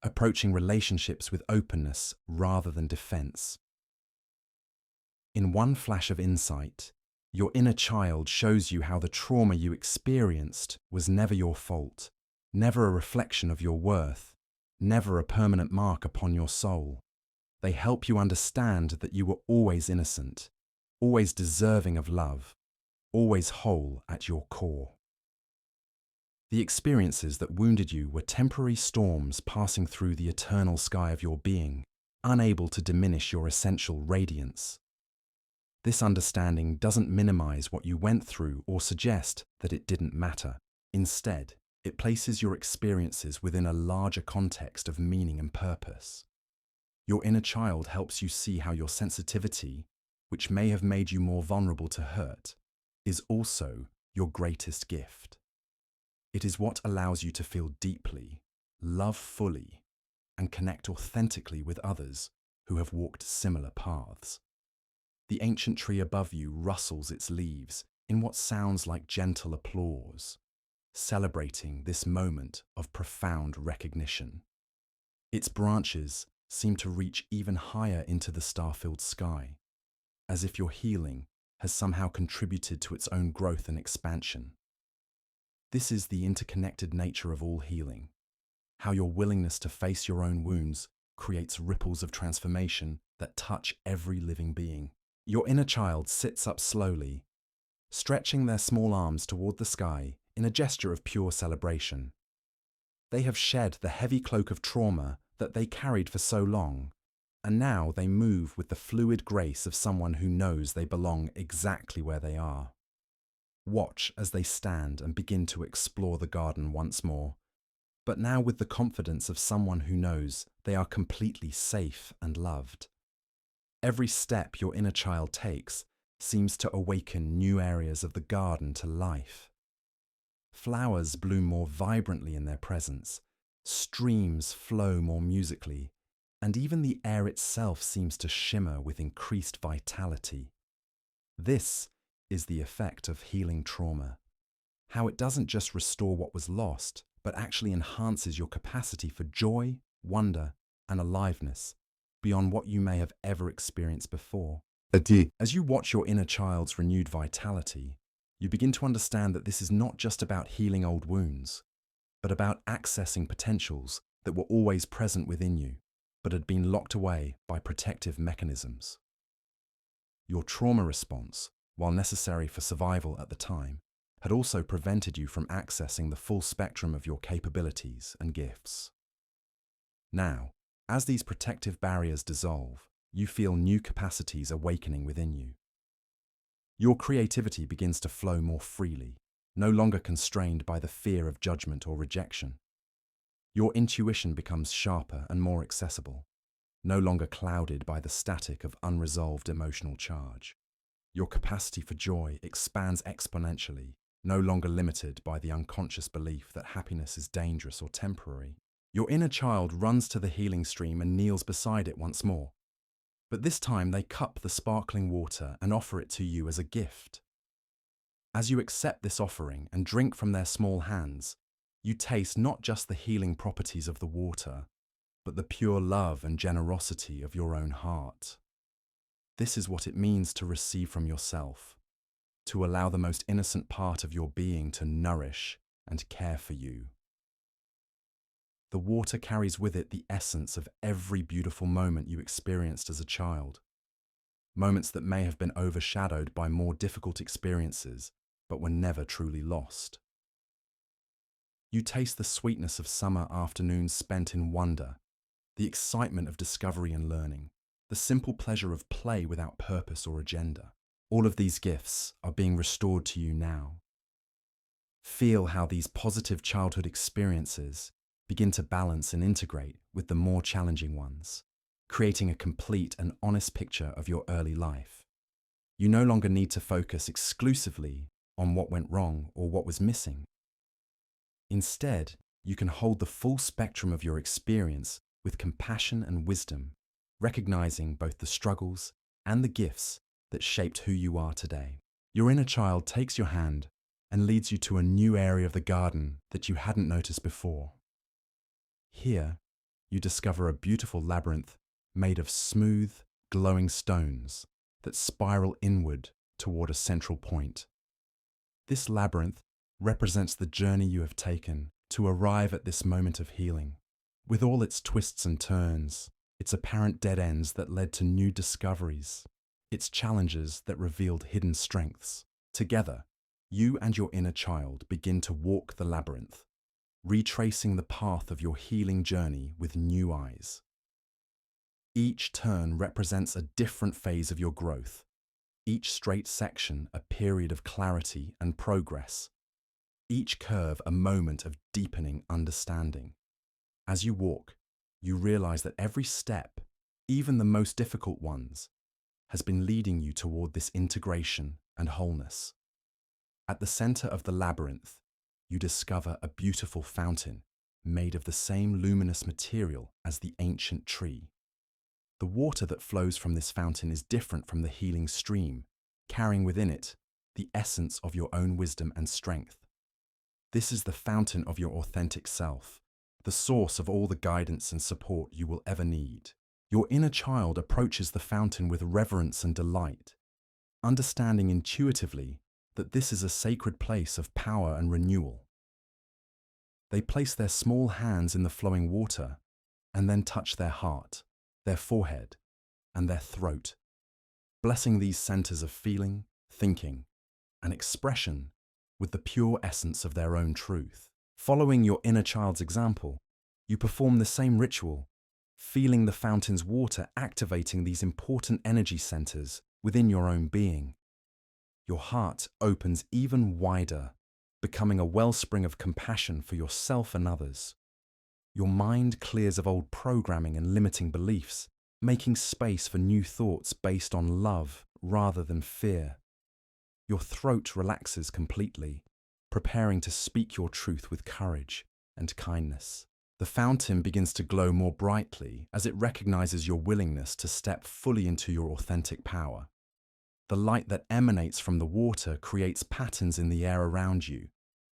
approaching relationships with openness rather than defense. In one flash of insight, your inner child shows you how the trauma you experienced was never your fault, never a reflection of your worth, never a permanent mark upon your soul. They help you understand that you were always innocent, always deserving of love, always whole at your core. The experiences that wounded you were temporary storms passing through the eternal sky of your being, unable to diminish your essential radiance. This understanding doesn't minimize what you went through or suggest that it didn't matter. Instead, it places your experiences within a larger context of meaning and purpose. Your inner child helps you see how your sensitivity, which may have made you more vulnerable to hurt, is also your greatest gift. It is what allows you to feel deeply, love fully, and connect authentically with others who have walked similar paths. The ancient tree above you rustles its leaves in what sounds like gentle applause, celebrating this moment of profound recognition. Its branches seem to reach even higher into the star-filled sky, as if your healing has somehow contributed to its own growth and expansion. This is the interconnected nature of all healing, how your willingness to face your own wounds creates ripples of transformation that touch every living being. Your inner child sits up slowly, stretching their small arms toward the sky in a gesture of pure celebration. They have shed the heavy cloak of trauma that they carried for so long, and now they move with the fluid grace of someone who knows they belong exactly where they are. Watch as they stand and begin to explore the garden once more, but now with the confidence of someone who knows they are completely safe and loved. Every step your inner child takes seems to awaken new areas of the garden to life. Flowers bloom more vibrantly in their presence, streams flow more musically, and even the air itself seems to shimmer with increased vitality. This is the effect of healing trauma, how it doesn't just restore what was lost, but actually enhances your capacity for joy, wonder, and aliveness beyond what you may have ever experienced before. As you watch your inner child's renewed vitality, you begin to understand that this is not just about healing old wounds, but about accessing potentials that were always present within you, but had been locked away by protective mechanisms. Your trauma response, while necessary for survival at the time, had also prevented you from accessing the full spectrum of your capabilities and gifts. Now, as these protective barriers dissolve, you feel new capacities awakening within you. Your creativity begins to flow more freely, no longer constrained by the fear of judgment or rejection. Your intuition becomes sharper and more accessible, no longer clouded by the static of unresolved emotional charge. Your capacity for joy expands exponentially, no longer limited by the unconscious belief that happiness is dangerous or temporary. Your inner child runs to the healing stream and kneels beside it once more. But this time they cup the sparkling water and offer it to you as a gift. As you accept this offering and drink from their small hands, you taste not just the healing properties of the water, but the pure love and generosity of your own heart. This is what it means to receive from yourself, to allow the most innocent part of your being to nourish and care for you. The water carries with it the essence of every beautiful moment you experienced as a child, moments that may have been overshadowed by more difficult experiences, but were never truly lost. You taste the sweetness of summer afternoons spent in wonder, the excitement of discovery and learning, the simple pleasure of play without purpose or agenda. All of these gifts are being restored to you now. Feel how these positive childhood experiences begin to balance and integrate with the more challenging ones, creating a complete and honest picture of your early life. You no longer need to focus exclusively on what went wrong or what was missing. Instead, you can hold the full spectrum of your experience with compassion and wisdom, recognizing both the struggles and the gifts that shaped who you are today. Your inner child takes your hand and leads you to a new area of the garden that you hadn't noticed before. Here, you discover a beautiful labyrinth made of smooth, glowing stones that spiral inward toward a central point. This labyrinth represents the journey you have taken to arrive at this moment of healing. With all its twists and turns, its apparent dead ends that led to new discoveries, its challenges that revealed hidden strengths. Together, you and your inner child begin to walk the labyrinth, retracing the path of your healing journey with new eyes. Each turn represents a different phase of your growth, each straight section a period of clarity and progress, each curve a moment of deepening understanding. As you walk, you realize that every step, even the most difficult ones, has been leading you toward this integration and wholeness. At the center of the labyrinth, you discover a beautiful fountain made of the same luminous material as the ancient tree. The water that flows from this fountain is different from the healing stream, carrying within it the essence of your own wisdom and strength. This is the fountain of your authentic self, the source of all the guidance and support you will ever need. Your inner child approaches the fountain with reverence and delight, understanding intuitively that this is a sacred place of power and renewal. They place their small hands in the flowing water and then touch their heart, their forehead, and their throat, blessing these centers of feeling, thinking, and expression with the pure essence of their own truth. Following your inner child's example, you perform the same ritual, feeling the fountain's water activating these important energy centers within your own being. Your heart opens even wider, becoming a wellspring of compassion for yourself and others. Your mind clears of old programming and limiting beliefs, making space for new thoughts based on love rather than fear. Your throat relaxes completely, preparing to speak your truth with courage and kindness. The fountain begins to glow more brightly as it recognizes your willingness to step fully into your authentic power. The light that emanates from the water creates patterns in the air around you,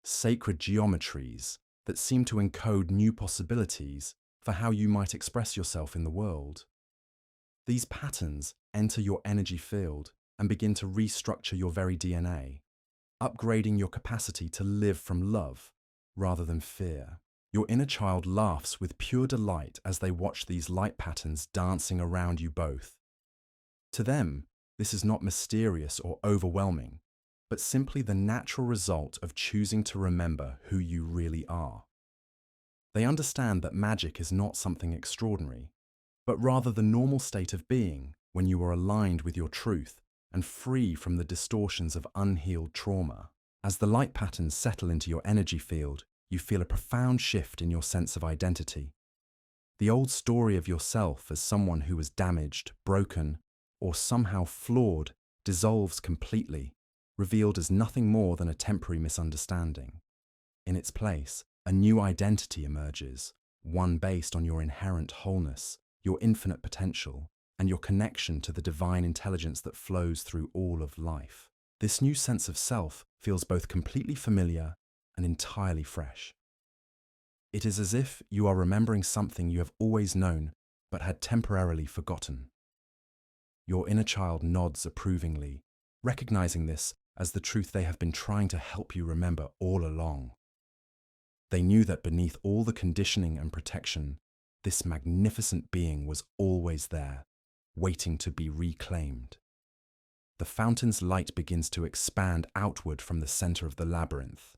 sacred geometries that seem to encode new possibilities for how you might express yourself in the world. These patterns enter your energy field and begin to restructure your very DNA, upgrading your capacity to live from love rather than fear. Your inner child laughs with pure delight as they watch these light patterns dancing around you both. To them, this is not mysterious or overwhelming, but simply the natural result of choosing to remember who you really are. They understand that magic is not something extraordinary, but rather the normal state of being when you are aligned with your truth and free from the distortions of unhealed trauma. As the light patterns settle into your energy field, you feel a profound shift in your sense of identity. The old story of yourself as someone who was damaged, broken, or somehow flawed dissolves completely, revealed as nothing more than a temporary misunderstanding. In its place, a new identity emerges, one based on your inherent wholeness, your infinite potential, and your connection to the divine intelligence that flows through all of life. This new sense of self feels both completely familiar and entirely fresh. It is as if you are remembering something you have always known but had temporarily forgotten. Your inner child nods approvingly, recognizing this as the truth they have been trying to help you remember all along. They knew that beneath all the conditioning and protection, this magnificent being was always there, waiting to be reclaimed. The fountain's light begins to expand outward from the center of the labyrinth,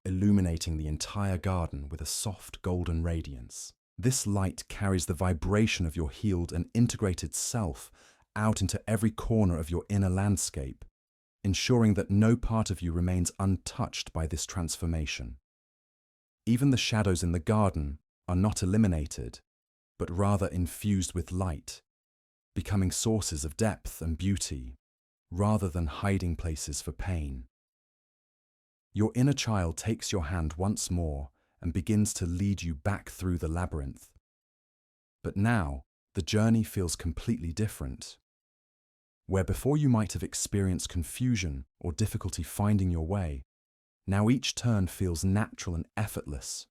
illuminating the entire garden with a soft golden radiance. This light carries the vibration of your healed and integrated self out into every corner of your inner landscape, ensuring that no part of you remains untouched by this transformation. Even the shadows in the garden are not eliminated, but rather infused with light, becoming sources of depth and beauty, rather than hiding places for pain. Your inner child takes your hand once more and begins to lead you back through the labyrinth. But now, the journey feels completely different. Where before you might have experienced confusion or difficulty finding your way, now each turn feels natural and effortless.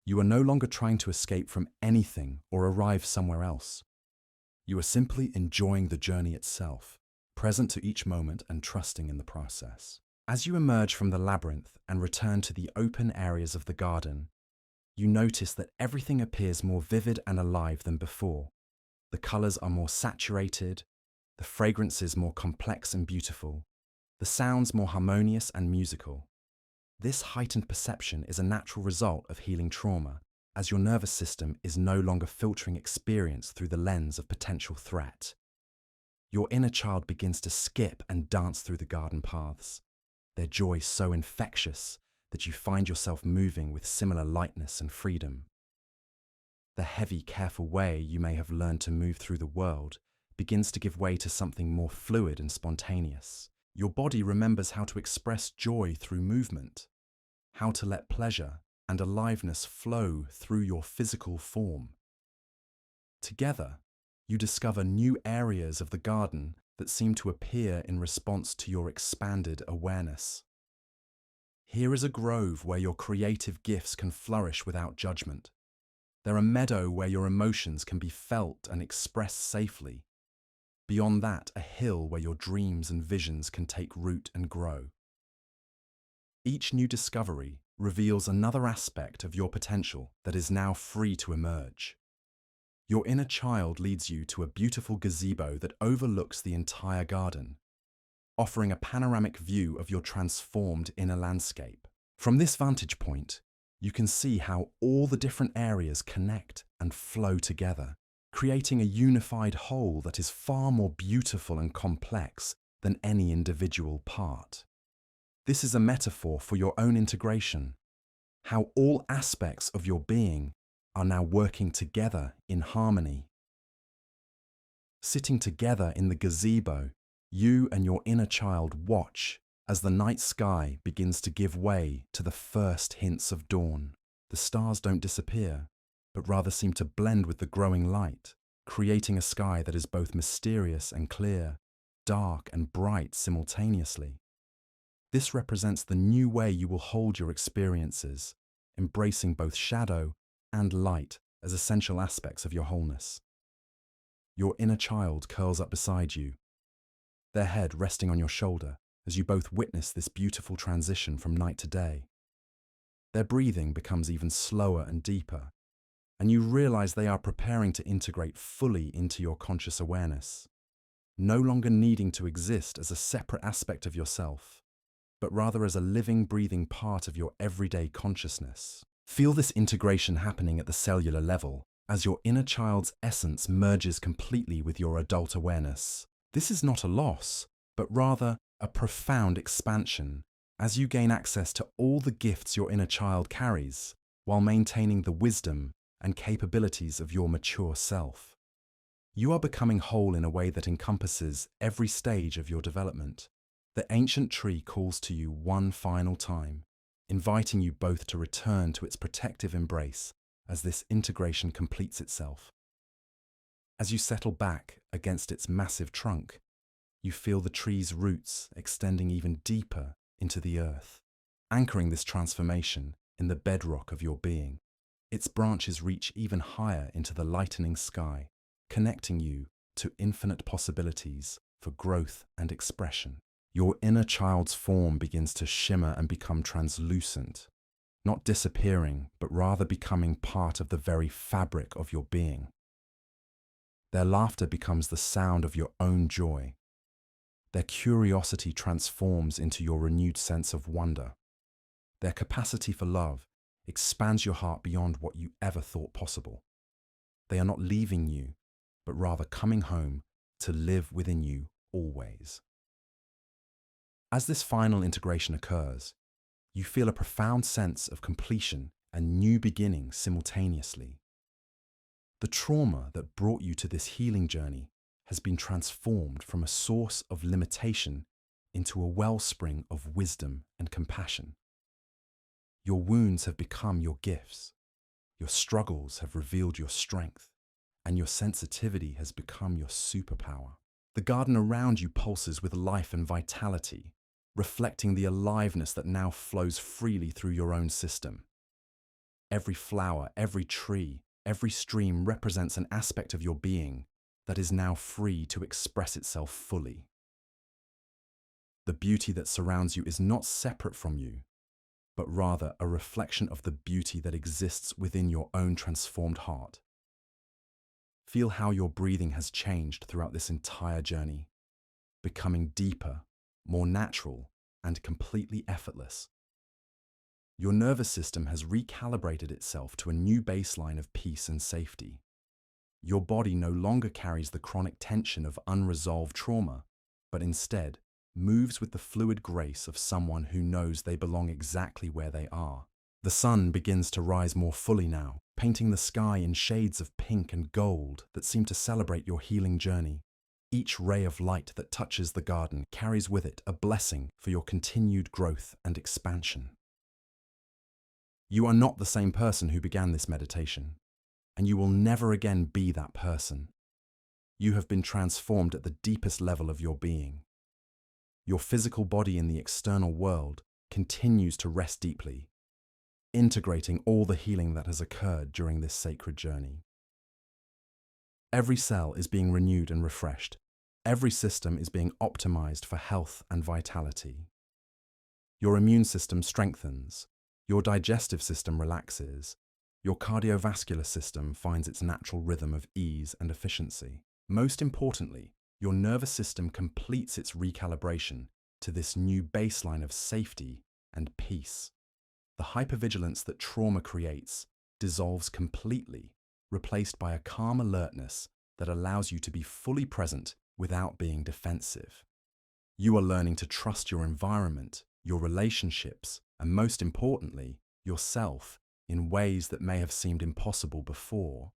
You are no longer trying to escape from anything or arrive somewhere else. You are simply enjoying the journey itself, present to each moment and trusting in the process. As you emerge from the labyrinth and return to the open areas of the garden, you notice that everything appears more vivid and alive than before. The colors are more saturated, the fragrances more complex and beautiful, the sounds more harmonious and musical. This heightened perception is a natural result of healing trauma, as your nervous system is no longer filtering experience through the lens of potential threat. Your inner child begins to skip and dance through the garden paths, their joy so infectious that you find yourself moving with similar lightness and freedom. The heavy, careful way you may have learned to move through the world begins to give way to something more fluid and spontaneous. Your body remembers how to express joy through movement, how to let pleasure and aliveness flow through your physical form. Together, you discover new areas of the garden that seem to appear in response to your expanded awareness. Here is a grove where your creative gifts can flourish without judgment. There a meadow where your emotions can be felt and expressed safely. Beyond that, a hill where your dreams and visions can take root and grow. Each new discovery reveals another aspect of your potential that is now free to emerge. Your inner child leads you to a beautiful gazebo that overlooks the entire garden, offering a panoramic view of your transformed inner landscape. From this vantage point, you can see how all the different areas connect and flow together, creating a unified whole that is far more beautiful and complex than any individual part. This is a metaphor for your own integration, how all aspects of your being are now working together in harmony. Sitting together in the gazebo, you and your inner child watch as the night sky begins to give way to the first hints of dawn. The stars don't disappear, but rather seem to blend with the growing light, creating a sky that is both mysterious and clear, dark and bright simultaneously. This represents the new way you will hold your experiences, embracing both shadow and light as essential aspects of your wholeness. Your inner child curls up beside you, their head resting on your shoulder as you both witness this beautiful transition from night to day. Their breathing becomes even slower and deeper, and you realize they are preparing to integrate fully into your conscious awareness, no longer needing to exist as a separate aspect of yourself, but rather as a living, breathing part of your everyday consciousness. Feel this integration happening at the cellular level as your inner child's essence merges completely with your adult awareness. This is not a loss, but rather a profound expansion as you gain access to all the gifts your inner child carries while maintaining the wisdom and capabilities of your mature self. You are becoming whole in a way that encompasses every stage of your development. The ancient tree calls to you one final time, inviting you both to return to its protective embrace as this integration completes itself. As you settle back against its massive trunk, you feel the tree's roots extending even deeper into the earth, anchoring this transformation in the bedrock of your being. Its branches reach even higher into the lightening sky, connecting you to infinite possibilities for growth and expression. Your inner child's form begins to shimmer and become translucent, not disappearing, but rather becoming part of the very fabric of your being. Their laughter becomes the sound of your own joy. Their curiosity transforms into your renewed sense of wonder. Their capacity for love expands your heart beyond what you ever thought possible. They are not leaving you, but rather coming home to live within you always. As this final integration occurs, you feel a profound sense of completion and new beginning simultaneously. The trauma that brought you to this healing journey has been transformed from a source of limitation into a wellspring of wisdom and compassion. Your wounds have become your gifts, your struggles have revealed your strength, and your sensitivity has become your superpower. The garden around you pulses with life and vitality, reflecting the aliveness that now flows freely through your own system. Every flower, every tree, every stream represents an aspect of your being that is now free to express itself fully. The beauty that surrounds you is not separate from you, but rather a reflection of the beauty that exists within your own transformed heart. Feel how your breathing has changed throughout this entire journey, becoming deeper, more natural, and completely effortless. Your nervous system has recalibrated itself to a new baseline of peace and safety. Your body no longer carries the chronic tension of unresolved trauma, but instead moves with the fluid grace of someone who knows they belong exactly where they are. The sun begins to rise more fully now, painting the sky in shades of pink and gold that seem to celebrate your healing journey. Each ray of light that touches the garden carries with it a blessing for your continued growth and expansion. You are not the same person who began this meditation, and you will never again be that person. You have been transformed at the deepest level of your being. Your physical body in the external world continues to rest deeply, integrating all the healing that has occurred during this sacred journey. Every cell is being renewed and refreshed. Every system is being optimized for health and vitality. Your immune system strengthens, your digestive system relaxes, your cardiovascular system finds its natural rhythm of ease and efficiency. Most importantly, your nervous system completes its recalibration to this new baseline of safety and peace. The hypervigilance that trauma creates dissolves completely, replaced by a calm alertness that allows you to be fully present without being defensive. You are learning to trust your environment, your relationships, and most importantly, yourself in ways that may have seemed impossible before.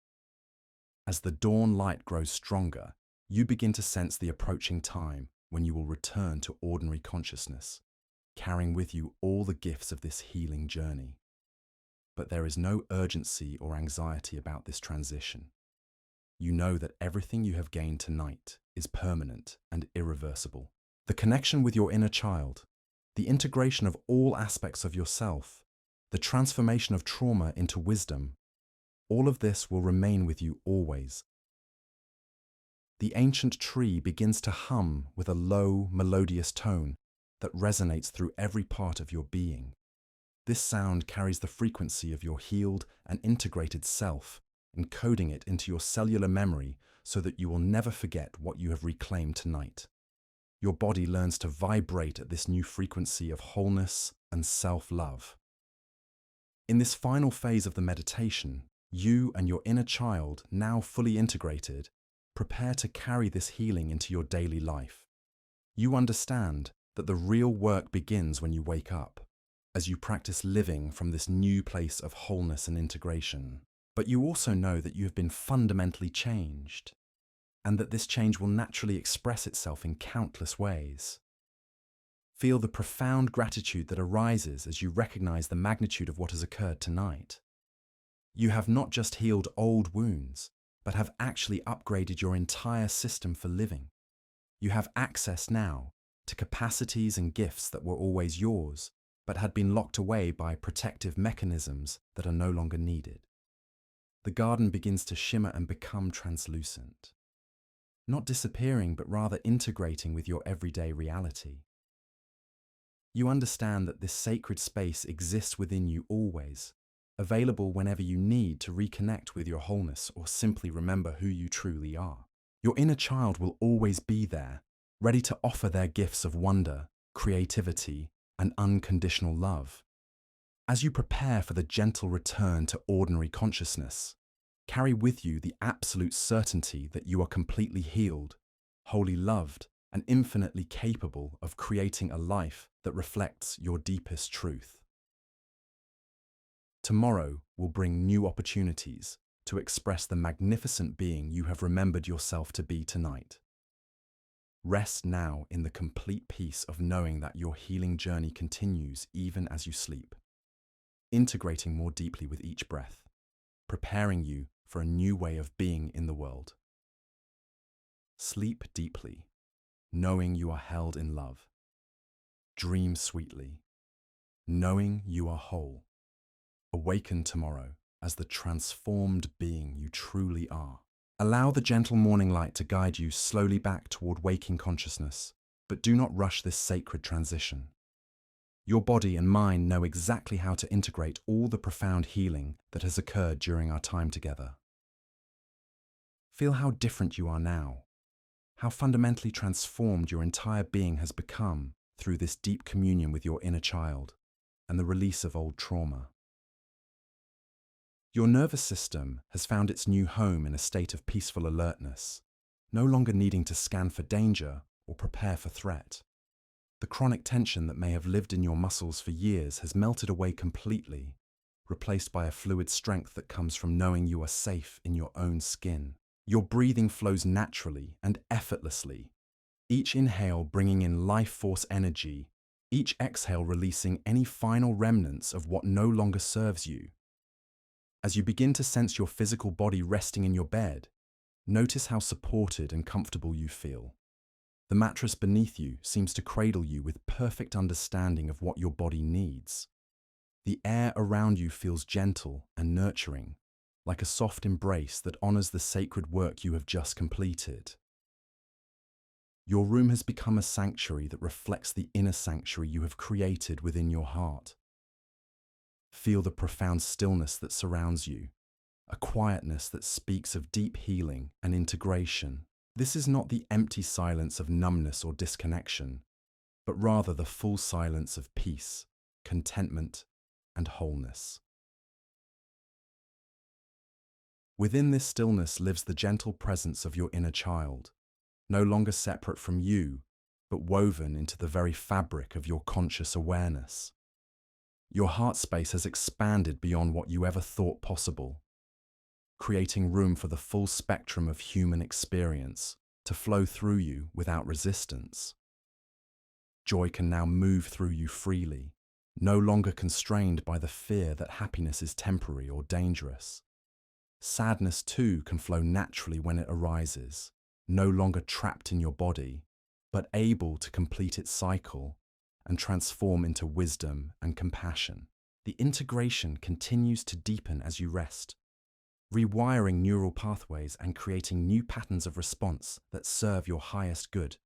As the dawn light grows stronger, you begin to sense the approaching time when you will return to ordinary consciousness, carrying with you all the gifts of this healing journey. But there is no urgency or anxiety about this transition. You know that everything you have gained tonight is permanent and irreversible. The connection with your inner child, the integration of all aspects of yourself, the transformation of trauma into wisdom, all of this will remain with you always. The ancient tree begins to hum with a low, melodious tone that resonates through every part of your being. This sound carries the frequency of your healed and integrated self, encoding it into your cellular memory so that you will never forget what you have reclaimed tonight. Your body learns to vibrate at this new frequency of wholeness and self-love. In this final phase of the meditation, you and your inner child, now fully integrated, prepare to carry this healing into your daily life. You understand that the real work begins when you wake up, as you practice living from this new place of wholeness and integration. But you also know that you have been fundamentally changed, and that this change will naturally express itself in countless ways. Feel the profound gratitude that arises as you recognize the magnitude of what has occurred tonight. You have not just healed old wounds, but have actually upgraded your entire system for living. You have access now to capacities and gifts that were always yours, but had been locked away by protective mechanisms that are no longer needed. The garden begins to shimmer and become translucent, not disappearing, but rather integrating with your everyday reality. You understand that this sacred space exists within you always, available whenever you need to reconnect with your wholeness or simply remember who you truly are. Your inner child will always be there, ready to offer their gifts of wonder, creativity, and unconditional love. As you prepare for the gentle return to ordinary consciousness, carry with you the absolute certainty that you are completely healed, wholly loved, and infinitely capable of creating a life that reflects your deepest truth. Tomorrow will bring new opportunities to express the magnificent being you have remembered yourself to be tonight. Rest now in the complete peace of knowing that your healing journey continues even as you sleep, integrating more deeply with each breath, preparing you for a new way of being in the world. Sleep deeply, knowing you are held in love. Dream sweetly, knowing you are whole. Awaken tomorrow as the transformed being you truly are. Allow the gentle morning light to guide you slowly back toward waking consciousness, but do not rush this sacred transition. Your body and mind know exactly how to integrate all the profound healing that has occurred during our time together. Feel how different you are now, how fundamentally transformed your entire being has become through this deep communion with your inner child and the release of old trauma. Your nervous system has found its new home in a state of peaceful alertness, no longer needing to scan for danger or prepare for threat. The chronic tension that may have lived in your muscles for years has melted away completely, replaced by a fluid strength that comes from knowing you are safe in your own skin. Your breathing flows naturally and effortlessly, each inhale bringing in life force energy each exhale releasing any final remnants of what no longer serves you. As you begin to sense your physical body resting in your bed, notice how supported and comfortable you feel. The mattress beneath you seems to cradle you with perfect understanding of what your body needs. The air around you feels gentle and nurturing, like a soft embrace that honors the sacred work you have just completed. Your room has become a sanctuary that reflects the inner sanctuary you have created within your heart. Feel the profound stillness that surrounds you, a quietness that speaks of deep healing and integration. This is not the empty silence of numbness or disconnection, but rather the full silence of peace, contentment, and wholeness. Within this stillness lives the gentle presence of your inner child, no longer separate from you, but woven into the very fabric of your conscious awareness. Your heart space has expanded beyond what you ever thought possible, creating room for the full spectrum of human experience to flow through you without resistance. Joy can now move through you freely, no longer constrained by the fear that happiness is temporary or dangerous. Sadness too can flow naturally when it arises, no longer trapped in your body, but able to complete its cycle and transform into wisdom and compassion. The integration continues to deepen as you rest, rewiring neural pathways and creating new patterns of response that serve your highest good.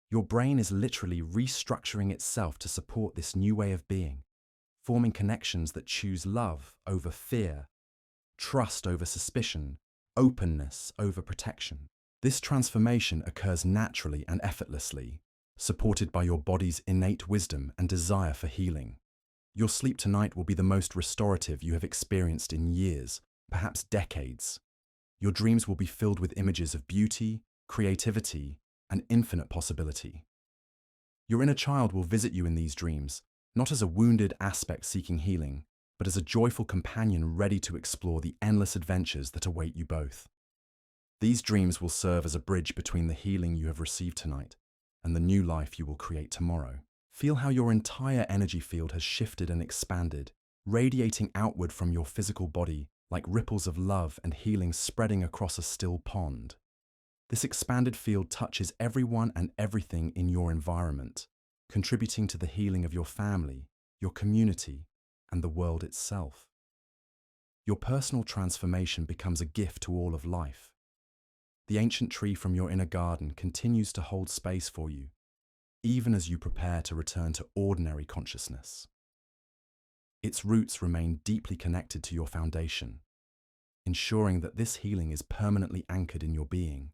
Your brain is literally restructuring itself to support this new way of being, forming connections that choose love over fear, trust over suspicion, openness over protection. This transformation occurs naturally and effortlessly, supported by your body's innate wisdom and desire for healing. Your sleep tonight will be the most restorative you have experienced in years, perhaps decades. Your dreams will be filled with images of beauty, creativity, and infinite possibility. Your inner child will visit you in these dreams, not as a wounded aspect seeking healing, but as a joyful companion ready to explore the endless adventures that await you both. These dreams will serve as a bridge between the healing you have received tonight and the new life you will create tomorrow. Feel how your entire energy field has shifted and expanded, radiating outward from your physical body like ripples of love and healing spreading across a still pond. This expanded field touches everyone and everything in your environment, contributing to the healing of your family, your community, and the world itself. Your personal transformation becomes a gift to all of life. The ancient tree from your inner garden continues to hold space for you, even as you prepare to return to ordinary consciousness. Its roots remain deeply connected to your foundation, ensuring that this healing is permanently anchored in your being.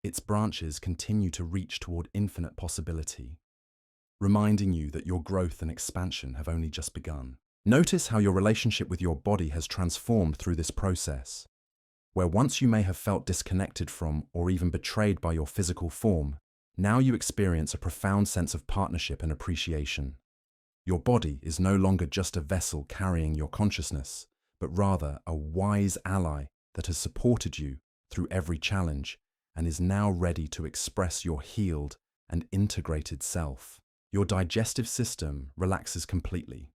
Its branches continue to reach toward infinite possibility, reminding you that your growth and expansion have only just begun. Notice how your relationship with your body has transformed through this process. Where once you may have felt disconnected from or even betrayed by your physical form, now you experience a profound sense of partnership and appreciation. Your body is no longer just a vessel carrying your consciousness, but rather a wise ally that has supported you through every challenge and is now ready to express your healed and integrated self. Your digestive system relaxes completely,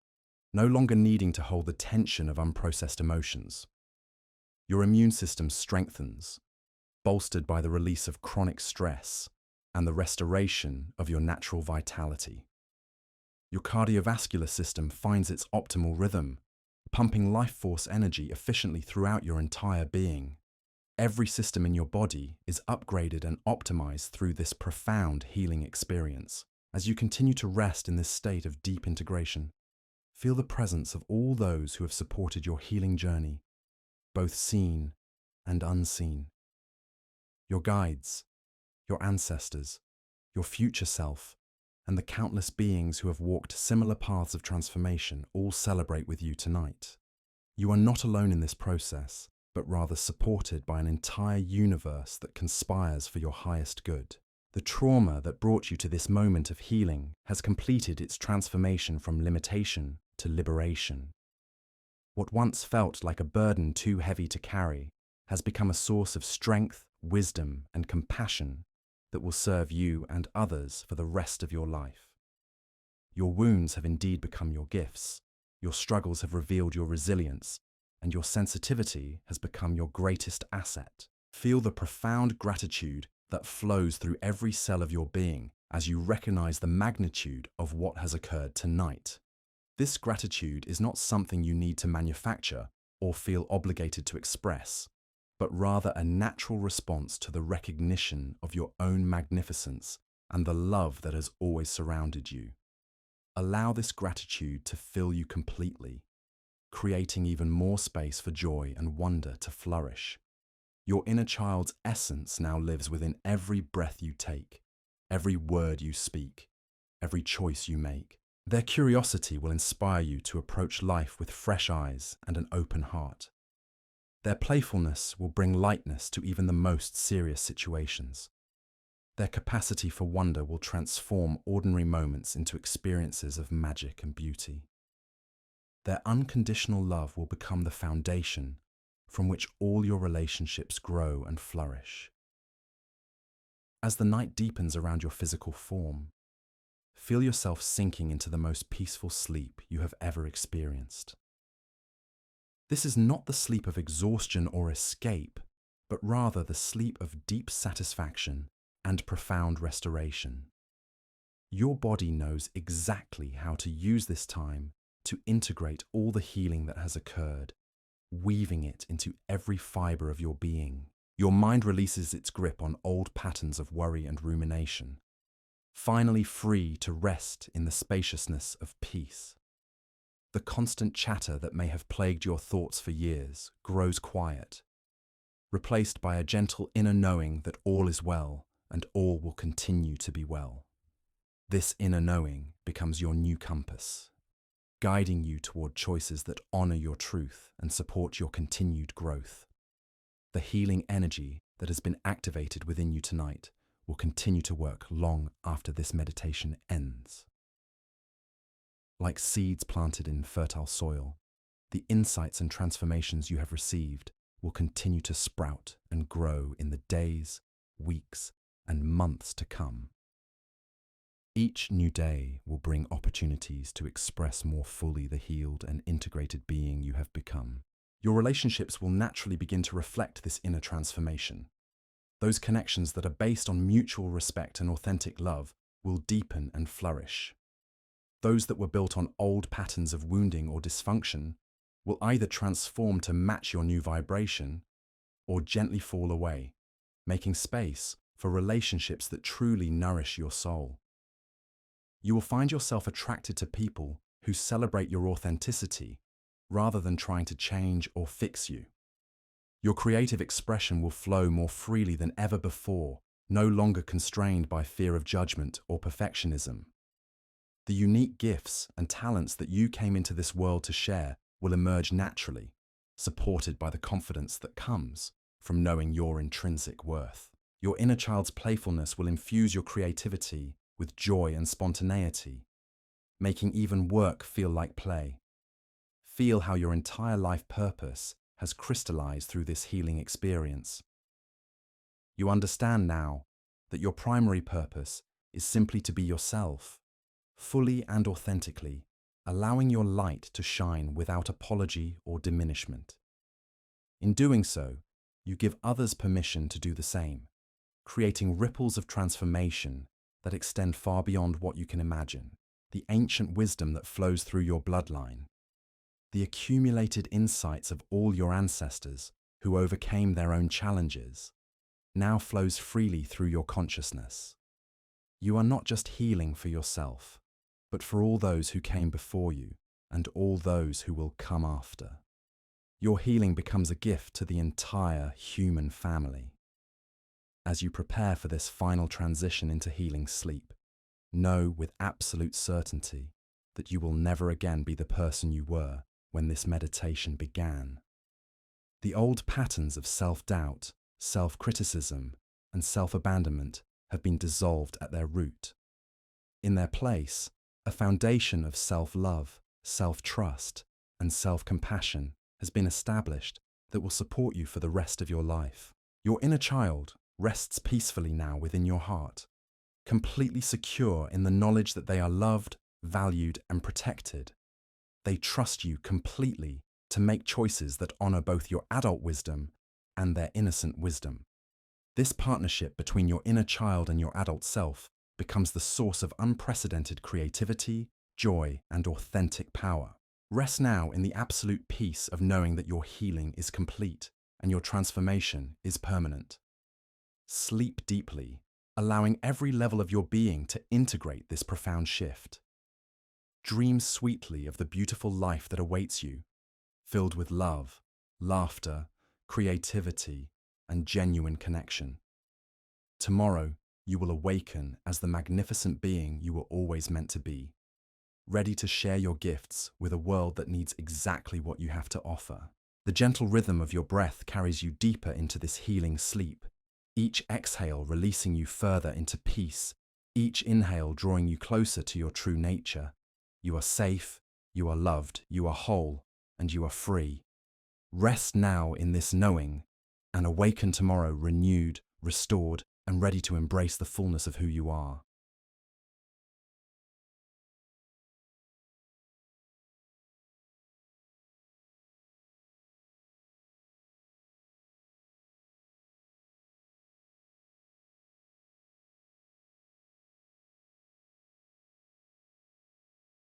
no longer needing to hold the tension of unprocessed emotions. Your immune system strengthens, bolstered by the release of chronic stress and the restoration of your natural vitality. Your cardiovascular system finds its optimal rhythm, pumping life force energy efficiently throughout your entire being. Every system in your body is upgraded and optimized through this profound healing experience. As you continue to rest in this state of deep integration, feel the presence of all those who have supported your healing journey, both seen and unseen. Your guides, your ancestors, your future self, and the countless beings who have walked similar paths of transformation all celebrate with you tonight. You are not alone in this process, but rather supported by an entire universe that conspires for your highest good. The trauma that brought you to this moment of healing has completed its transformation from limitation to liberation. What once felt like a burden too heavy to carry has become a source of strength, wisdom, and compassion that will serve you and others for the rest of your life. Your wounds have indeed become your gifts. Your struggles have revealed your resilience, and your sensitivity has become your greatest asset. Feel the profound gratitude that flows through every cell of your being as you recognize the magnitude of what has occurred tonight. This gratitude is not something you need to manufacture or feel obligated to express, but rather a natural response to the recognition of your own magnificence and the love that has always surrounded you. Allow this gratitude to fill you completely, creating even more space for joy and wonder to flourish. Your inner child's essence now lives within every breath you take, every word you speak, every choice you make. Their curiosity will inspire you to approach life with fresh eyes and an open heart. Their playfulness will bring lightness to even the most serious situations. Their capacity for wonder will transform ordinary moments into experiences of magic and beauty. Their unconditional love will become the foundation from which all your relationships grow and flourish. As the night deepens around your physical form, feel yourself sinking into the most peaceful sleep you have ever experienced. This is not the sleep of exhaustion or escape, but rather the sleep of deep satisfaction and profound restoration. Your body knows exactly how to use this time to integrate all the healing that has occurred, weaving it into every fiber of your being. Your mind releases its grip on old patterns of worry and rumination, finally free to rest in the spaciousness of peace. The constant chatter that may have plagued your thoughts for years grows quiet, replaced by a gentle inner knowing that all is well and all will continue to be well. This inner knowing becomes your new compass, guiding you toward choices that honor your truth and support your continued growth. The healing energy that has been activated within you tonight will continue to work long after this meditation ends. Like seeds planted in fertile soil, the insights and transformations you have received will continue to sprout and grow in the days, weeks, and months to come. Each new day will bring opportunities to express more fully the healed and integrated being you have become. Your relationships will naturally begin to reflect this inner transformation. Those connections that are based on mutual respect and authentic love will deepen and flourish. Those that were built on old patterns of wounding or dysfunction will either transform to match your new vibration or gently fall away, making space for relationships that truly nourish your soul. You will find yourself attracted to people who celebrate your authenticity rather than trying to change or fix you. Your creative expression will flow more freely than ever before, no longer constrained by fear of judgment or perfectionism. The unique gifts and talents that you came into this world to share will emerge naturally, supported by the confidence that comes from knowing your intrinsic worth. Your inner child's playfulness will infuse your creativity with joy and spontaneity, making even work feel like play. Feel how your entire life purpose has crystallized through this healing experience. You understand now that your primary purpose is simply to be yourself, fully and authentically, allowing your light to shine without apology or diminishment. In doing so, you give others permission to do the same, creating ripples of transformation that extend far beyond what you can imagine. The ancient wisdom that flows through your bloodline, the accumulated insights of all your ancestors who overcame their own challenges, now flows freely through your consciousness. You are not just healing for yourself, but for all those who came before you and all those who will come after. Your healing becomes a gift to the entire human family. As you prepare for this final transition into healing sleep, know with absolute certainty that you will never again be the person you were when this meditation began. The old patterns of self-doubt, self-criticism, and self-abandonment have been dissolved at their root. In their place, a foundation of self-love, self-trust, and self-compassion has been established that will support you for the rest of your life. Your inner child rests peacefully now within your heart, completely secure in the knowledge that they are loved, valued, and protected. They trust you completely to make choices that honor both your adult wisdom and their innocent wisdom. This partnership between your inner child and your adult self becomes the source of unprecedented creativity, joy, and authentic power. Rest now in the absolute peace of knowing that your healing is complete and your transformation is permanent. Sleep deeply, allowing every level of your being to integrate this profound shift. Dream sweetly of the beautiful life that awaits you, filled with love, laughter, creativity, and genuine connection. Tomorrow, you will awaken as the magnificent being you were always meant to be, ready to share your gifts with a world that needs exactly what you have to offer. The gentle rhythm of your breath carries you deeper into this healing sleep, each exhale releasing you further into peace, each inhale drawing you closer to your true nature. You are safe, you are loved, you are whole, and you are free. Rest now in this knowing, and awaken tomorrow renewed, restored, and ready to embrace the fullness of who you are.